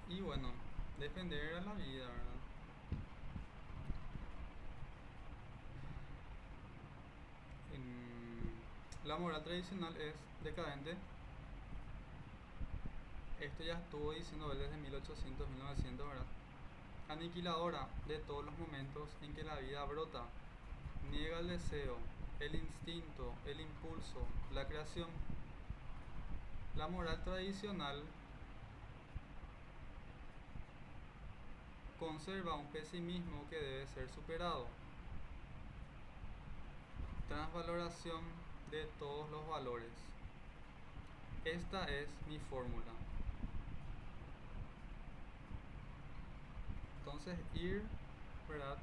Y bueno, defender a la vida, ¿verdad? La moral tradicional es decadente. Esto ya estuvo diciendo él desde 1800, 1900, ¿verdad? Aniquiladora de todos los momentos en que la vida brota. Niega el deseo, el instinto, el impulso, la creación. La moral tradicional conserva un pesimismo que debe ser superado. Transvaloración de todos los valores. Esta es mi fórmula. Entonces ir, ¿verdad?,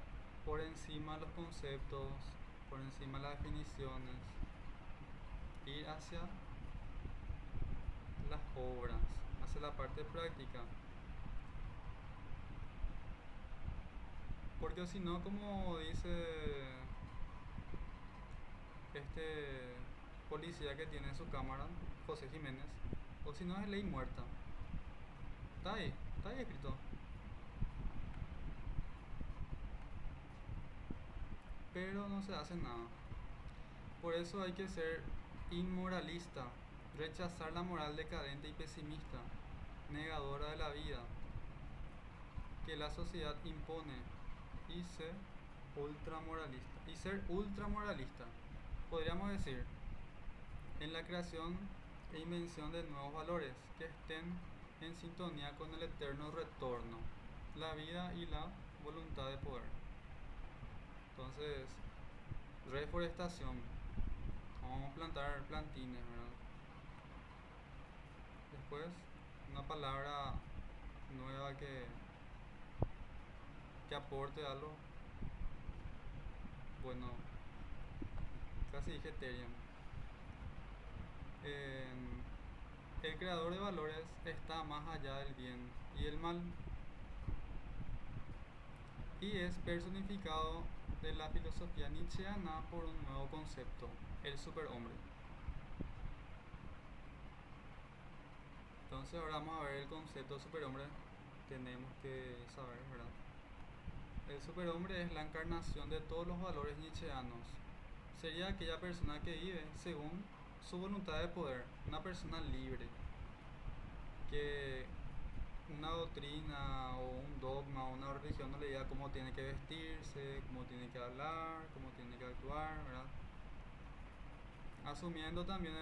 por encima de los conceptos, por encima de las definiciones, ir hacia las obras, hacia la parte práctica. Porque si no, como dice este policía que tiene en su cámara, José Jiménez, o si no es ley muerta. Está ahí escrito. Pero no se hace nada. Por eso hay que ser inmoralista, rechazar la moral decadente y pesimista, negadora de la vida, que la sociedad impone, y ser ultramoralista, podríamos decir, en la creación e invención de nuevos valores que estén en sintonía con el eterno retorno, la vida y la voluntad de poder. Entonces, reforestación. Vamos a plantar plantines, ¿verdad? Después, una palabra nueva que aporte algo. Bueno, casi dije Ethereum. En- el creador de valores está más allá del bien y el mal y es personificado de la filosofía nietzscheana por un nuevo concepto, el superhombre. Entonces ahora vamos a ver el concepto de superhombre. Tenemos que saber, ¿verdad? El superhombre es la encarnación de todos los valores nietzscheanos. Sería aquella persona que vive según su voluntad de poder, una persona libre, que una doctrina o un dogma o una religión no le diga cómo tiene que vestirse, cómo tiene que hablar, cómo tiene que actuar, ¿verdad? Asumiendo también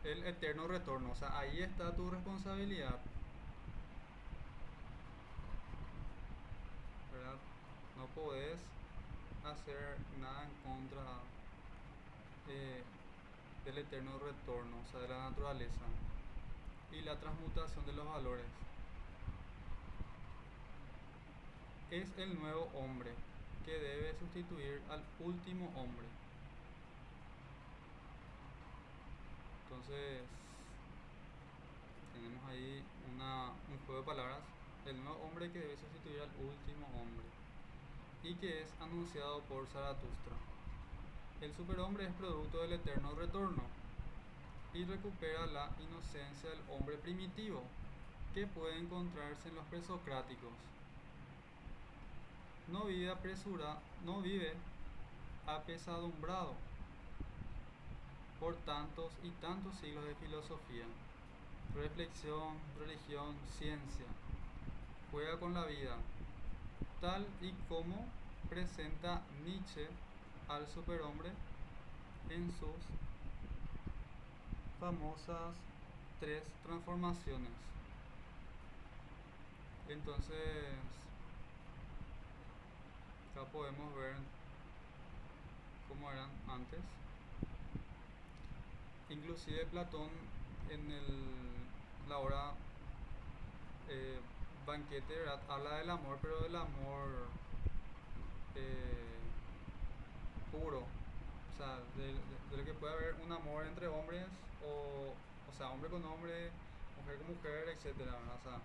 el eterno retorno, o sea, ahí está tu responsabilidad, ¿verdad? No podés hacer nada en contra eh, del eterno retorno, o sea, de la naturaleza y la transmutación de los valores. Es el nuevo hombre que debe sustituir al último hombre. Entonces, tenemos ahí un juego de palabras. El nuevo hombre que debe sustituir al último hombre y que es anunciado por Zaratustra. El superhombre es producto del eterno retorno y recupera la inocencia del hombre primitivo que puede encontrarse en los presocráticos. No vive apesadumbrado por tantos y tantos siglos de filosofía, reflexión, religión, ciencia. Juega con la vida, tal y como presenta Nietzsche al superhombre en sus famosas tres transformaciones. Entonces, acá podemos ver cómo eran antes. Inclusive Platón en la obra eh, Banquete, ¿verdad? Habla del amor, pero del amor eh, puro. O sea, de lo que puede haber un amor entre hombres o sea, hombre con hombre, mujer con mujer, etcétera, ¿verdad? O sea,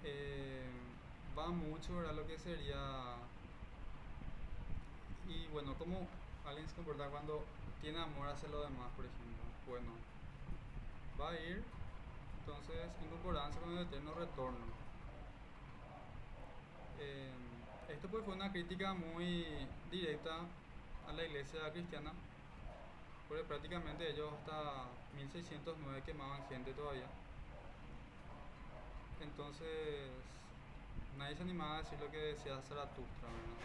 eh, va mucho, ¿verdad? Lo que sería. Y bueno, como alguien se comporta cuando tiene amor hacia los demás, por ejemplo. Bueno, va a ir entonces en concordancia con el eterno retorno. Eh, Esto pues fue una crítica muy directa a la iglesia cristiana, porque prácticamente ellos hasta 1609 quemaban gente todavía. Entonces nadie se animaba a decir lo que decía Zaratustra, ¿verdad?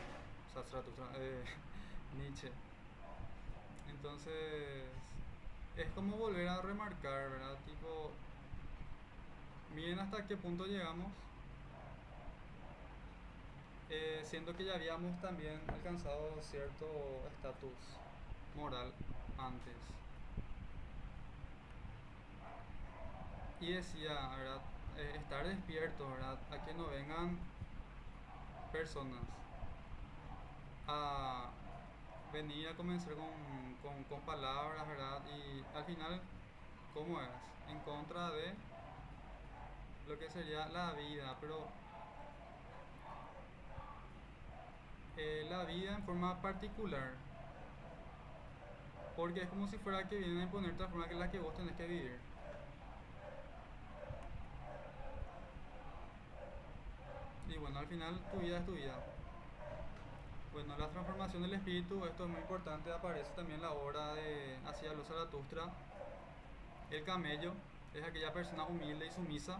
O sea, Zaratustra, Nietzsche. Entonces es como volver a remarcar, ¿verdad? Tipo, miren hasta qué punto llegamos, siendo que ya habíamos también alcanzado cierto estatus moral antes. Y decía, ¿verdad? Estar despierto, ¿verdad? A que no vengan personas a venir a comenzar con palabras, ¿verdad? Y al final, ¿cómo es? En contra de lo que sería la vida, pero la vida en forma particular, porque es como si fuera que vienen a imponerte la forma que la que vos tenés que vivir. Y bueno, al final tu vida es tu vida. Bueno, la transformación del espíritu, esto es muy importante, aparece también en la obra de Así habló Zaratustra. El camello es aquella persona humilde y sumisa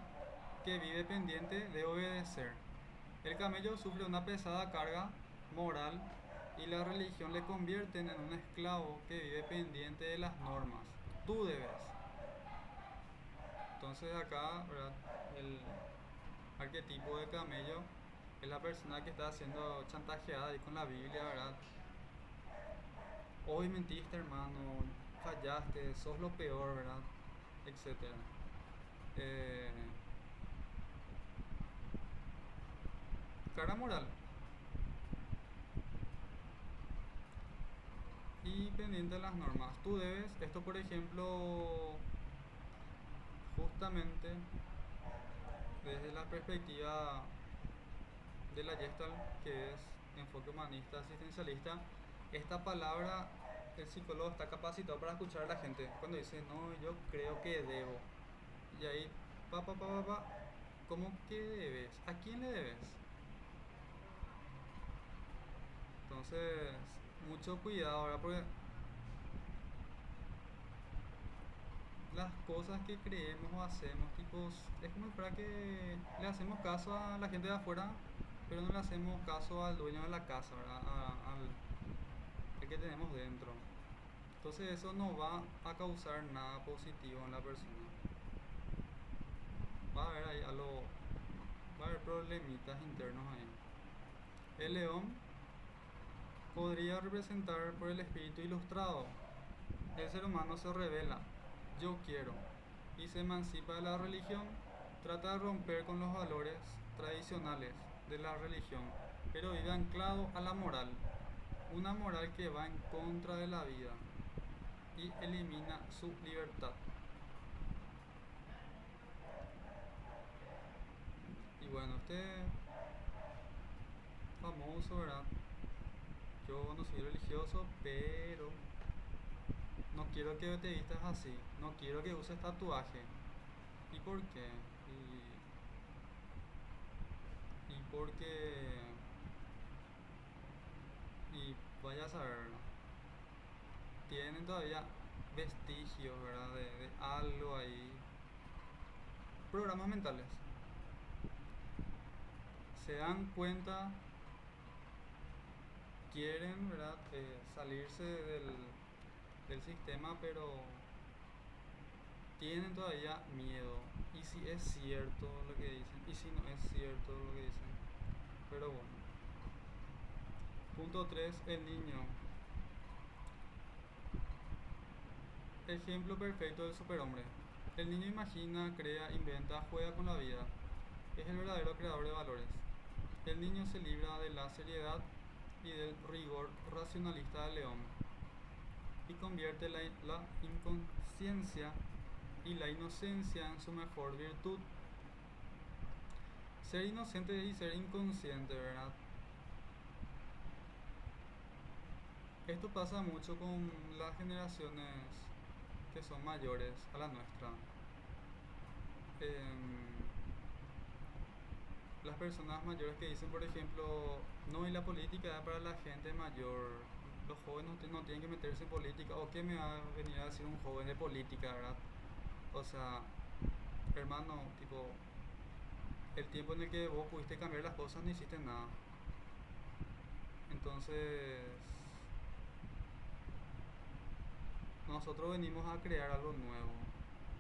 que vive pendiente de obedecer. El camello sufre una pesada carga moral y la religión le convierte en un esclavo que vive pendiente de las normas. Tú debes. Entonces acá, ¿verdad? El arquetipo de camello es la persona que está siendo chantajeada ahí con la Biblia, ¿verdad? Hoy mentiste, hermano, fallaste, sos lo peor, ¿verdad? Etcétera. Eh, Cara moral. y pendiente de las normas. Tú debes, esto por ejemplo, justamente desde la perspectiva de la Gestalt, que es enfoque humanista, asistencialista, esta palabra, el psicólogo está capacitado para escuchar a la gente cuando dice, no, yo creo que debo. Y ahí, pa, ¿cómo que debes? ¿A quién le debes? Entonces, mucho cuidado ahora, porque las cosas que creemos o hacemos, tipos, es como para que le hacemos caso a la gente de afuera, pero no le hacemos caso al dueño de la casa, ¿verdad? Al que tenemos dentro. Entonces eso no va a causar nada positivo en la persona. Va a haber ahí algo, va a haber problemitas internos ahí. El león podría representar por el espíritu ilustrado. El ser humano se revela, yo quiero, y se emancipa de la religión, trata de romper con los valores tradicionales de la religión, pero vive anclado a la moral, una moral que va en contra de la vida y elimina su libertad. Y bueno, este famoso, ¿verdad? Yo no soy religioso, pero no quiero que te vistas así, no quiero que uses tatuaje. ¿Y por qué? Y porque, y vaya a saber, ¿no? Tienen todavía vestigios, ¿verdad? De algo ahí. Programas mentales. Se dan cuenta, quieren, ¿verdad? Salirse del sistema, pero tienen todavía miedo. ¿Y si es cierto lo que dicen? ¿Y si no es cierto lo que dicen? Pero bueno. Punto 3. El niño. Ejemplo perfecto del superhombre. El niño imagina, crea, inventa, juega con la vida. Es el verdadero creador de valores. El niño se libra de la seriedad y del rigor racionalista del león y convierte la inconsciencia y la inocencia en su mejor virtud. Ser inocente y ser inconsciente, ¿verdad? Esto pasa mucho con las generaciones que son mayores a la nuestra. Em, las personas mayores que dicen, por ejemplo, no, y la política es para la gente mayor, los jóvenes no tienen que meterse en política, o qué me va a venir a decir un joven de política, ¿verdad? O sea, hermano, tipo, el tiempo en el que vos pudiste cambiar las cosas no hiciste nada. Entonces, nosotros venimos a crear algo nuevo.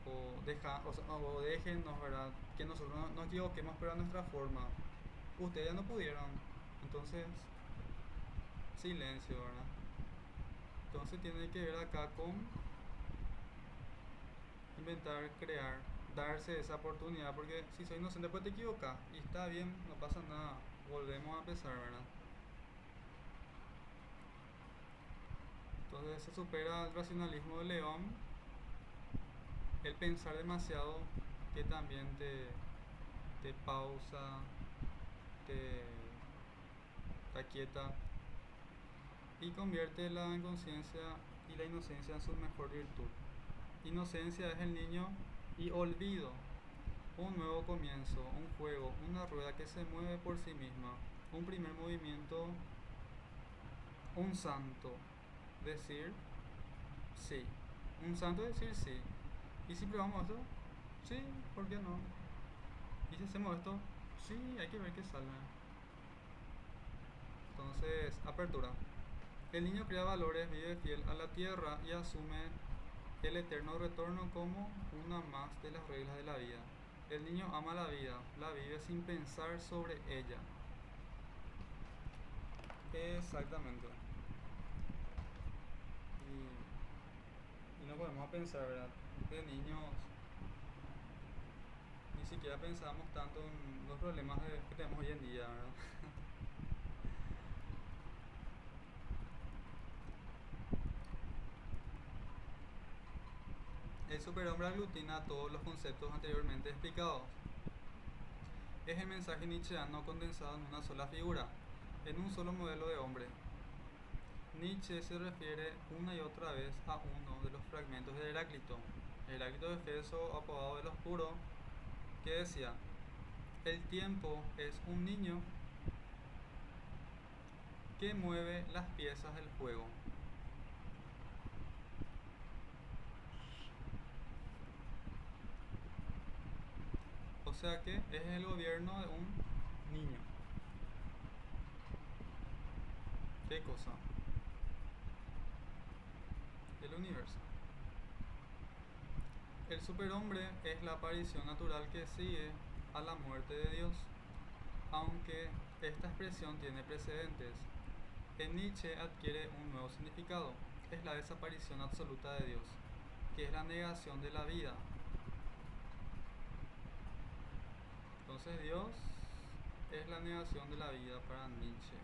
O déjenos, ¿verdad? Que nosotros nos equivoquemos, pero a nuestra forma. Ustedes ya no pudieron. Entonces, silencio, ¿verdad? Entonces tiene que ver acá con inventar, crear, darse esa oportunidad, porque si soy inocente pues te equivocas y está bien, no pasa nada, volvemos a empezar, ¿verdad? Entonces se supera el racionalismo del león, el pensar demasiado que también te pausa, te, te aquieta y convierte la inconsciencia y la inocencia en su mejor virtud. Inocencia es el niño y olvido, un nuevo comienzo, un juego, una rueda que se mueve por sí misma, un primer movimiento, un santo, decir sí, un santo decir sí. ¿Y si probamos esto? Sí, ¿por qué no? ¿Y si hacemos esto? Sí, hay que ver qué sale. Entonces, apertura. El niño crea valores, vive fiel a la tierra y asume el eterno retorno como una más de las reglas de la vida. El niño ama la vida, la vive sin pensar sobre ella. Exactamente. Y no podemos pensar, ¿verdad? De niños ni siquiera pensamos tanto en los problemas que tenemos hoy en día, ¿verdad? El superhombre aglutina todos los conceptos anteriormente explicados. Es el mensaje nietzscheano condensado en una sola figura, en un solo modelo de hombre. Nietzsche se refiere una y otra vez a uno de los fragmentos de Heráclito de Éfeso, apodado el Oscuro, que decía: el tiempo es un niño que mueve las piezas del juego. O sea que es el gobierno de un niño. ¿Qué cosa? El universo. El superhombre es la aparición natural que sigue a la muerte de Dios, aunque esta expresión tiene precedentes. En Nietzsche adquiere un nuevo significado: es la desaparición absoluta de Dios, que es la negación de la vida. Entonces Dios es la negación de la vida para Nietzsche.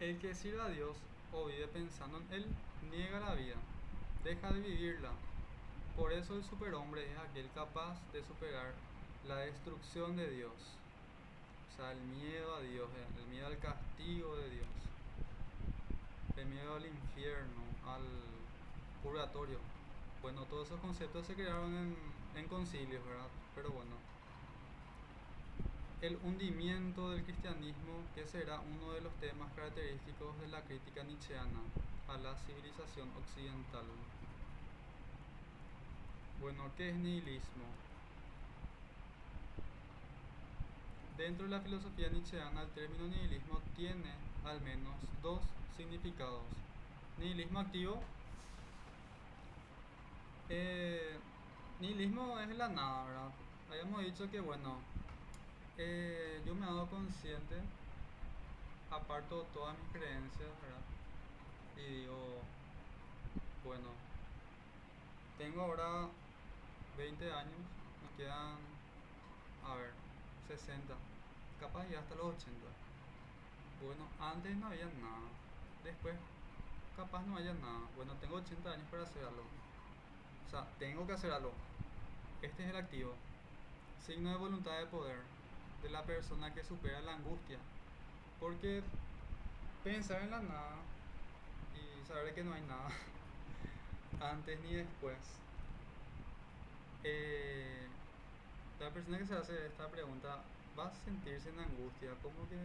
El que sirve a Dios o vive pensando en Él niega la vida, deja de vivirla. Por eso el superhombre es aquel capaz de superar la destrucción de Dios. O sea, el miedo a Dios, el miedo al castigo de Dios, el miedo al infierno, al purgatorio. Bueno, todos esos conceptos se crearon en concilios, ¿verdad? Pero bueno, el hundimiento del cristianismo, que será uno de los temas característicos de la crítica nietzscheana a la civilización occidental. Bueno, ¿qué es nihilismo? Dentro de la filosofía nietzscheana, el término nihilismo tiene al menos dos significados. Nihilismo activo. Nihilismo es la nada, ¿verdad? Habíamos dicho que, bueno, yo me he dado consciente, aparto todas mis creencias, ¿verdad? Y digo, bueno, tengo ahora 20 años, me quedan, a ver, 60, capaz ya hasta los 80. Bueno, antes no había nada, después capaz no haya nada. Bueno, tengo 80 años para hacer algo. O sea, tengo que hacer algo. Este es el activo. Signo de voluntad de poder de la persona que supera la angustia. Porque pensar en la nada y saber que no hay nada, antes ni después. La persona que se hace esta pregunta va a sentirse en angustia, como que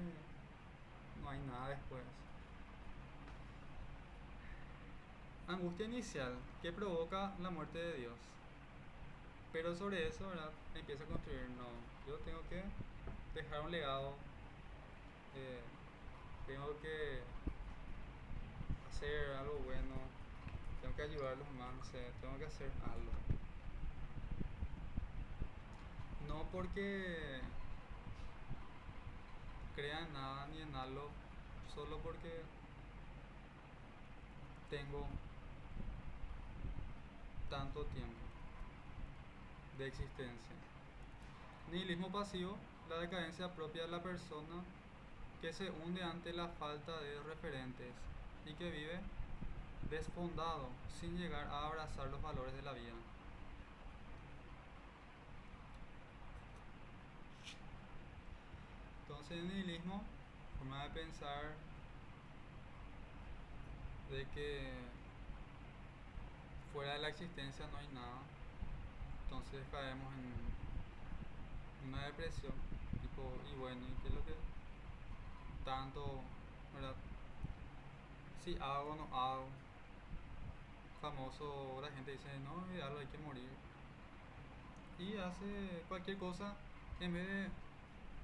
no hay nada después. Angustia inicial que provoca la muerte de Dios. Pero sobre eso, ¿verdad? Empieza a construir, no, yo tengo que dejar un legado, eh, tengo que hacer algo bueno, tengo que ayudar a los más, no sé, tengo que hacer algo. No porque crea en nada ni en algo, solo porque tengo tanto tiempo de existencia. Nihilismo pasivo, la decadencia propia de la persona que se hunde ante la falta de referentes y que vive desfondado sin llegar a abrazar los valores de la vida. Entonces el nihilismo, forma de pensar de que fuera de la existencia no hay nada, entonces caemos en una depresión, tipo, y bueno, ¿y qué es lo que tanto, verdad? Si hago o no hago, famoso, la gente dice, no, algo hay que morir, y hace cualquier cosa en vez de,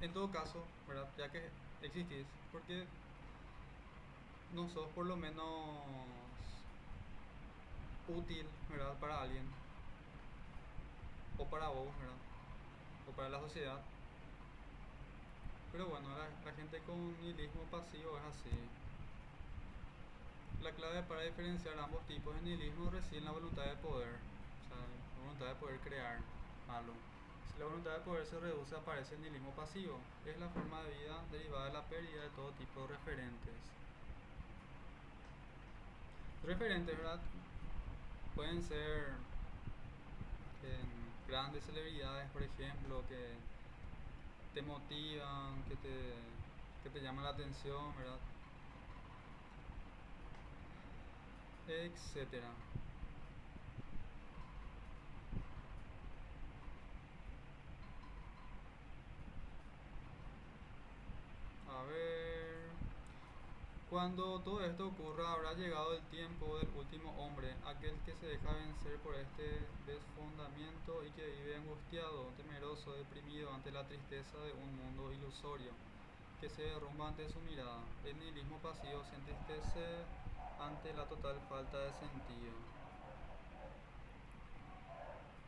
en todo caso, ¿verdad? Ya que existís, porque no sos por lo menos útil, ¿verdad? Para alguien, o para vos, ¿verdad? O para la sociedad. Pero bueno, la gente con nihilismo pasivo es así. La clave para diferenciar ambos tipos de nihilismo reside en la voluntad de poder, o sea, la voluntad de poder crear algo. Si la voluntad de poder se reduce, aparece el nihilismo pasivo. Es la forma de vida derivada de la pérdida de todo tipo de referentes. Referentes, ¿verdad? Pueden ser grandes celebridades, por ejemplo, que te motivan, que te llaman la atención, ¿verdad? Etcétera. A ver. Cuando todo esto ocurra, habrá llegado el tiempo del último hombre, aquel que se deja vencer por este desfondamiento y que vive angustiado, temeroso, deprimido ante la tristeza de un mundo ilusorio, que se derrumba ante su mirada. El nihilismo pasivo se entristece ante la total falta de sentido.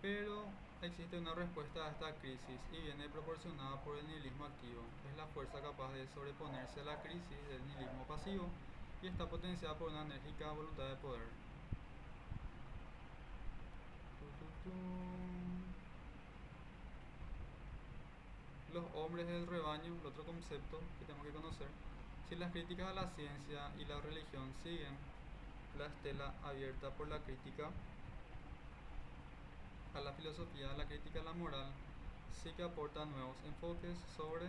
Pero existe una respuesta a esta crisis y viene proporcionada por el nihilismo activo. Es la fuerza capaz de sobreponerse a la crisis del nihilismo pasivo y está potenciada por una enérgica voluntad de poder. Los hombres del rebaño, el otro concepto que tenemos que conocer. Si las críticas a la ciencia y la religión siguen la estela abierta por la crítica a la filosofía, la crítica a la moral sí que aporta nuevos enfoques sobre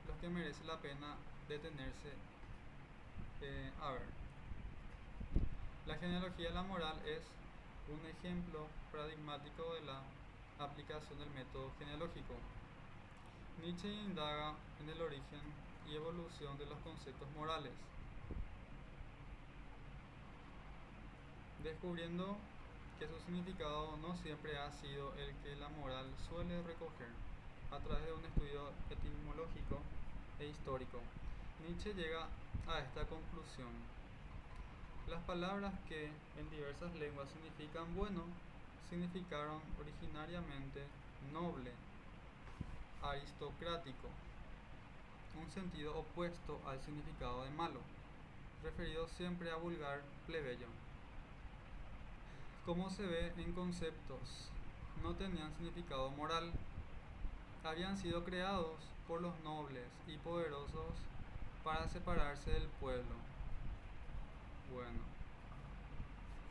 los que merece la pena detenerse. A ver, la genealogía de la moral es un ejemplo paradigmático de la aplicación del método genealógico. Nietzsche indaga en el origen y evolución de los conceptos morales, descubriendo que su significado no siempre ha sido el que la moral suele recoger. A través de un estudio etimológico e histórico, Nietzsche llega a esta conclusión: las palabras que en diversas lenguas significan bueno, significaron originariamente noble, aristocrático, un sentido opuesto al significado de malo, referido siempre a vulgar, plebeyo. Como se ve en conceptos, no tenían significado moral, habían sido creados por los nobles y poderosos para separarse del pueblo. Bueno,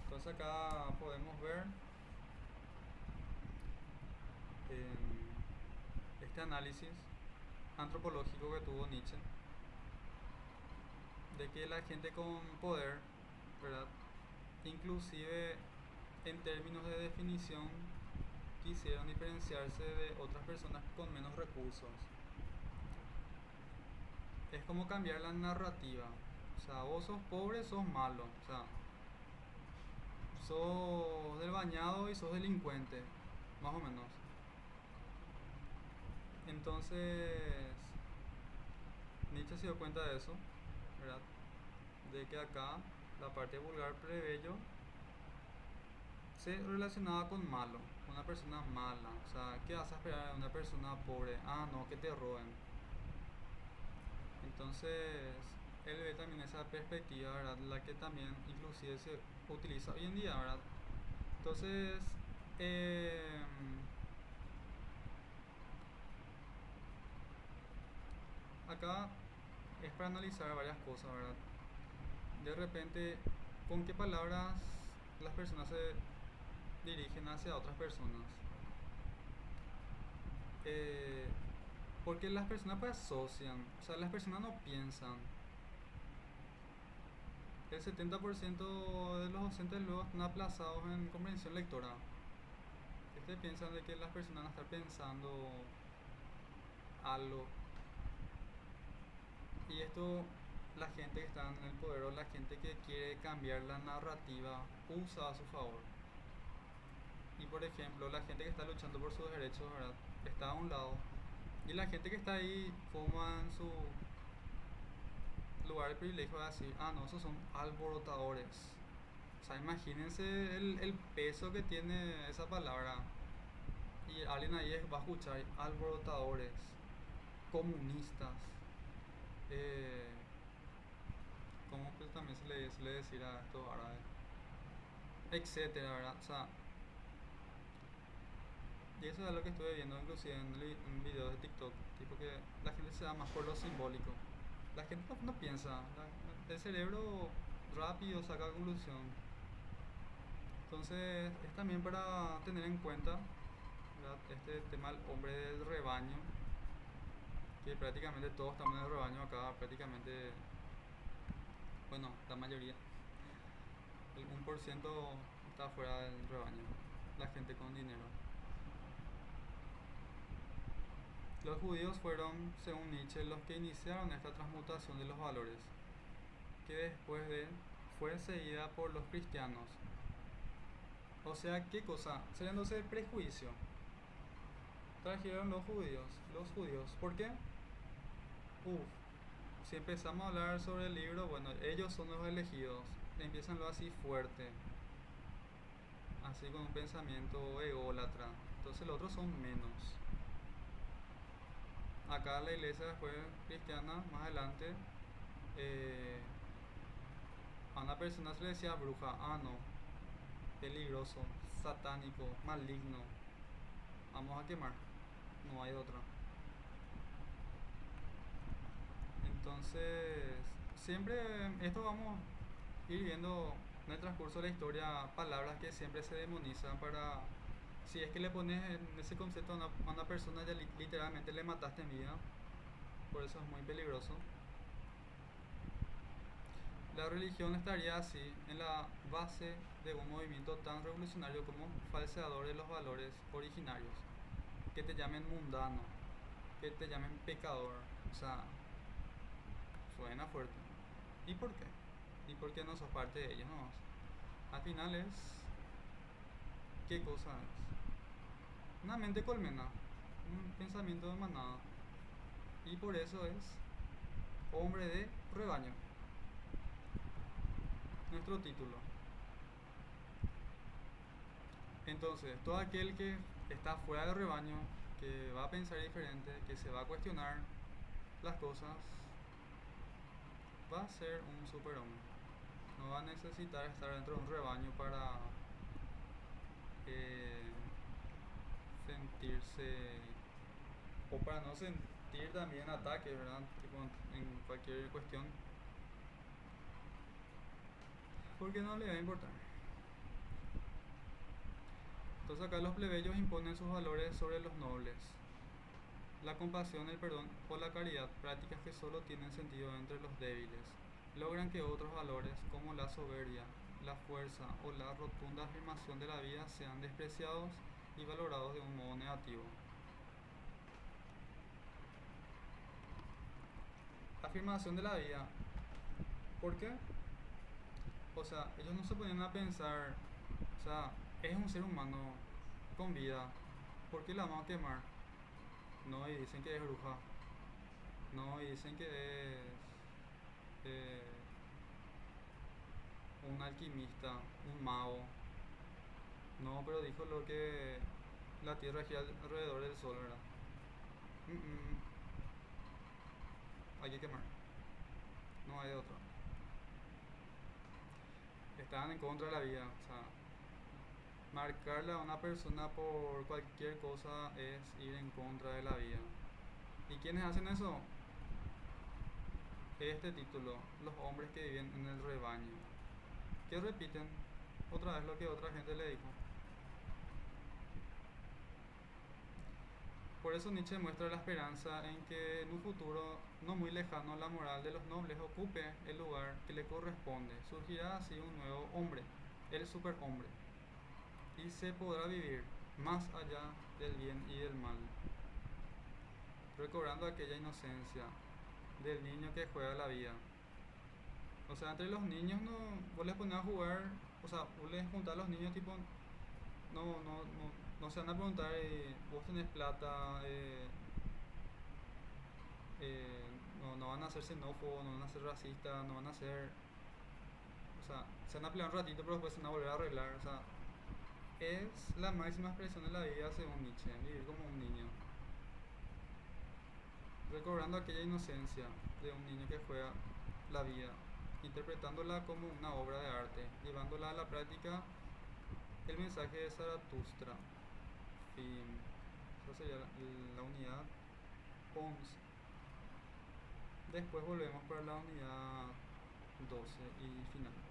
entonces acá podemos ver este análisis antropológico que tuvo Nietzsche, de que la gente con poder, ¿verdad?, inclusive en términos de definición, quisieron diferenciarse de otras personas con menos recursos. Es como cambiar la narrativa. O sea, vos sos pobre, sos malo. O sea, sos del bañado y sos delincuente, más o menos. Entonces, Nietzsche se dio cuenta de eso, ¿verdad? De que acá la parte vulgar plebeyo se relacionaba con malo, una persona mala. O sea, ¿qué vas a esperar de una persona pobre? Ah, no, que te roben. Entonces, él ve también esa perspectiva, ¿verdad? La que también inclusive se utiliza hoy en día, ¿verdad? Entonces, acá es para analizar varias cosas, ¿verdad? De repente, ¿con qué palabras las personas se dirigen hacia otras personas? Porque las personas pues asocian, o sea, las personas no piensan. El 70% de los docentes luego están aplazados en comprensión lectora. Piensan de que las personas van a estar pensando algo. Y esto, la gente que está en el poder o la gente que quiere cambiar la narrativa usa a su favor. Y por ejemplo, la gente que está luchando por sus derechos, ¿verdad?, está a un lado. Y la gente que está ahí fuma en su lugar de privilegio, va a decir, ah, no, esos son alborotadores. O sea, imagínense el peso que tiene esa palabra. Y alguien ahí va a escuchar alborotadores, comunistas, como pues también se le suele decir a estos árabes, etcétera, ¿verdad? O sea, y eso es lo que estuve viendo inclusive en videos de TikTok, tipo que la gente se da más por lo simbólico. La gente no piensa, el cerebro rápido saca conclusión. Entonces es también para tener en cuenta, ¿verdad? Este tema del hombre del rebaño, que prácticamente todos estamos en el rebaño acá, prácticamente, bueno, la mayoría, el 1% está fuera del rebaño, la gente con dinero. Los judíos fueron, según Nietzsche, los que iniciaron esta transmutación de los valores, que después de fue seguida por los cristianos. O sea, ¿qué cosa? Sería entonces prejuicio. Trajeron los judíos. ¿Por qué? Uf, si empezamos a hablar sobre el libro, bueno, ellos son los elegidos. Empiezan lo así fuerte, así con un pensamiento ególatra. Entonces los otros son menos. Acá la iglesia después cristiana, más adelante, eh, a una persona se le decía bruja. Ah, no, peligroso, satánico, maligno. Vamos a quemar. No hay otra. Entonces, siempre esto vamos a ir viendo en el transcurso de la historia palabras que siempre se demonizan para... Si es que le pones en ese concepto a una persona, ya literalmente le mataste en vida. Por eso es muy peligroso. La religión estaría así, en la base de un movimiento tan revolucionario como falseador de los valores originarios. Que te llamen mundano, que te llamen pecador. O sea, suena fuerte. ¿Y por qué? ¿Y por qué no sos parte de ellos nomás? Al final es... ¿Qué cosa es? Una mente colmena, un pensamiento de manada. Y por eso es hombre de rebaño. Nuestro título. Entonces, todo aquel que está fuera del rebaño, que va a pensar diferente, que se va a cuestionar las cosas, va a ser un superhombre. No va a necesitar estar dentro de un rebaño para eh, sentirse, o para no sentir también ataques, ¿verdad? Tipo, en cualquier cuestión, porque no le va a importar. Entonces acá los plebeyos imponen sus valores sobre los nobles. La compasión, el perdón o la caridad, prácticas que solo tienen sentido entre los débiles, logran que otros valores como la soberbia, la fuerza o la rotunda afirmación de la vida sean despreciados y valorados de un modo negativo. Afirmación de la vida. ¿Por qué? O sea, ellos no se ponían a pensar, o sea, es un ser humano con vida, ¿por qué la vamos a quemar? No, y dicen que es bruja. No, y dicen que es eh, un alquimista, un mago. No, pero dijo lo que la Tierra gira alrededor del Sol, ¿verdad? Mm, mm, hay que quemar. No hay de otra. Estaban en contra de la vida. O sea, marcarle a una persona por cualquier cosa es ir en contra de la vida. ¿Y quiénes hacen eso? Este título, los hombres que viven en el rebaño, que repiten otra vez lo que otra gente le dijo. Por eso Nietzsche muestra la esperanza en que en un futuro no muy lejano la moral de los nobles ocupe el lugar que le corresponde. Surgirá así un nuevo hombre, el superhombre, y se podrá vivir más allá del bien y del mal, recobrando aquella inocencia del niño que juega la vida. O sea, entre los niños no, vos les pones a jugar, o sea, vos les juntás a los niños tipo, no se van a preguntar, vos tenés plata, no van a ser xenófobos, no van a ser racistas, no van a ser, o sea, se van a pelear un ratito pero después se van a volver a arreglar, o sea, es la máxima expresión de la vida según Nietzsche, vivir como un niño, recobrando aquella inocencia de un niño que juega la vida, interpretándola como una obra de arte, llevándola a la práctica el mensaje de Zaratustra. Fin. Esa sería la unidad 11. Después volvemos para la unidad 12 y final.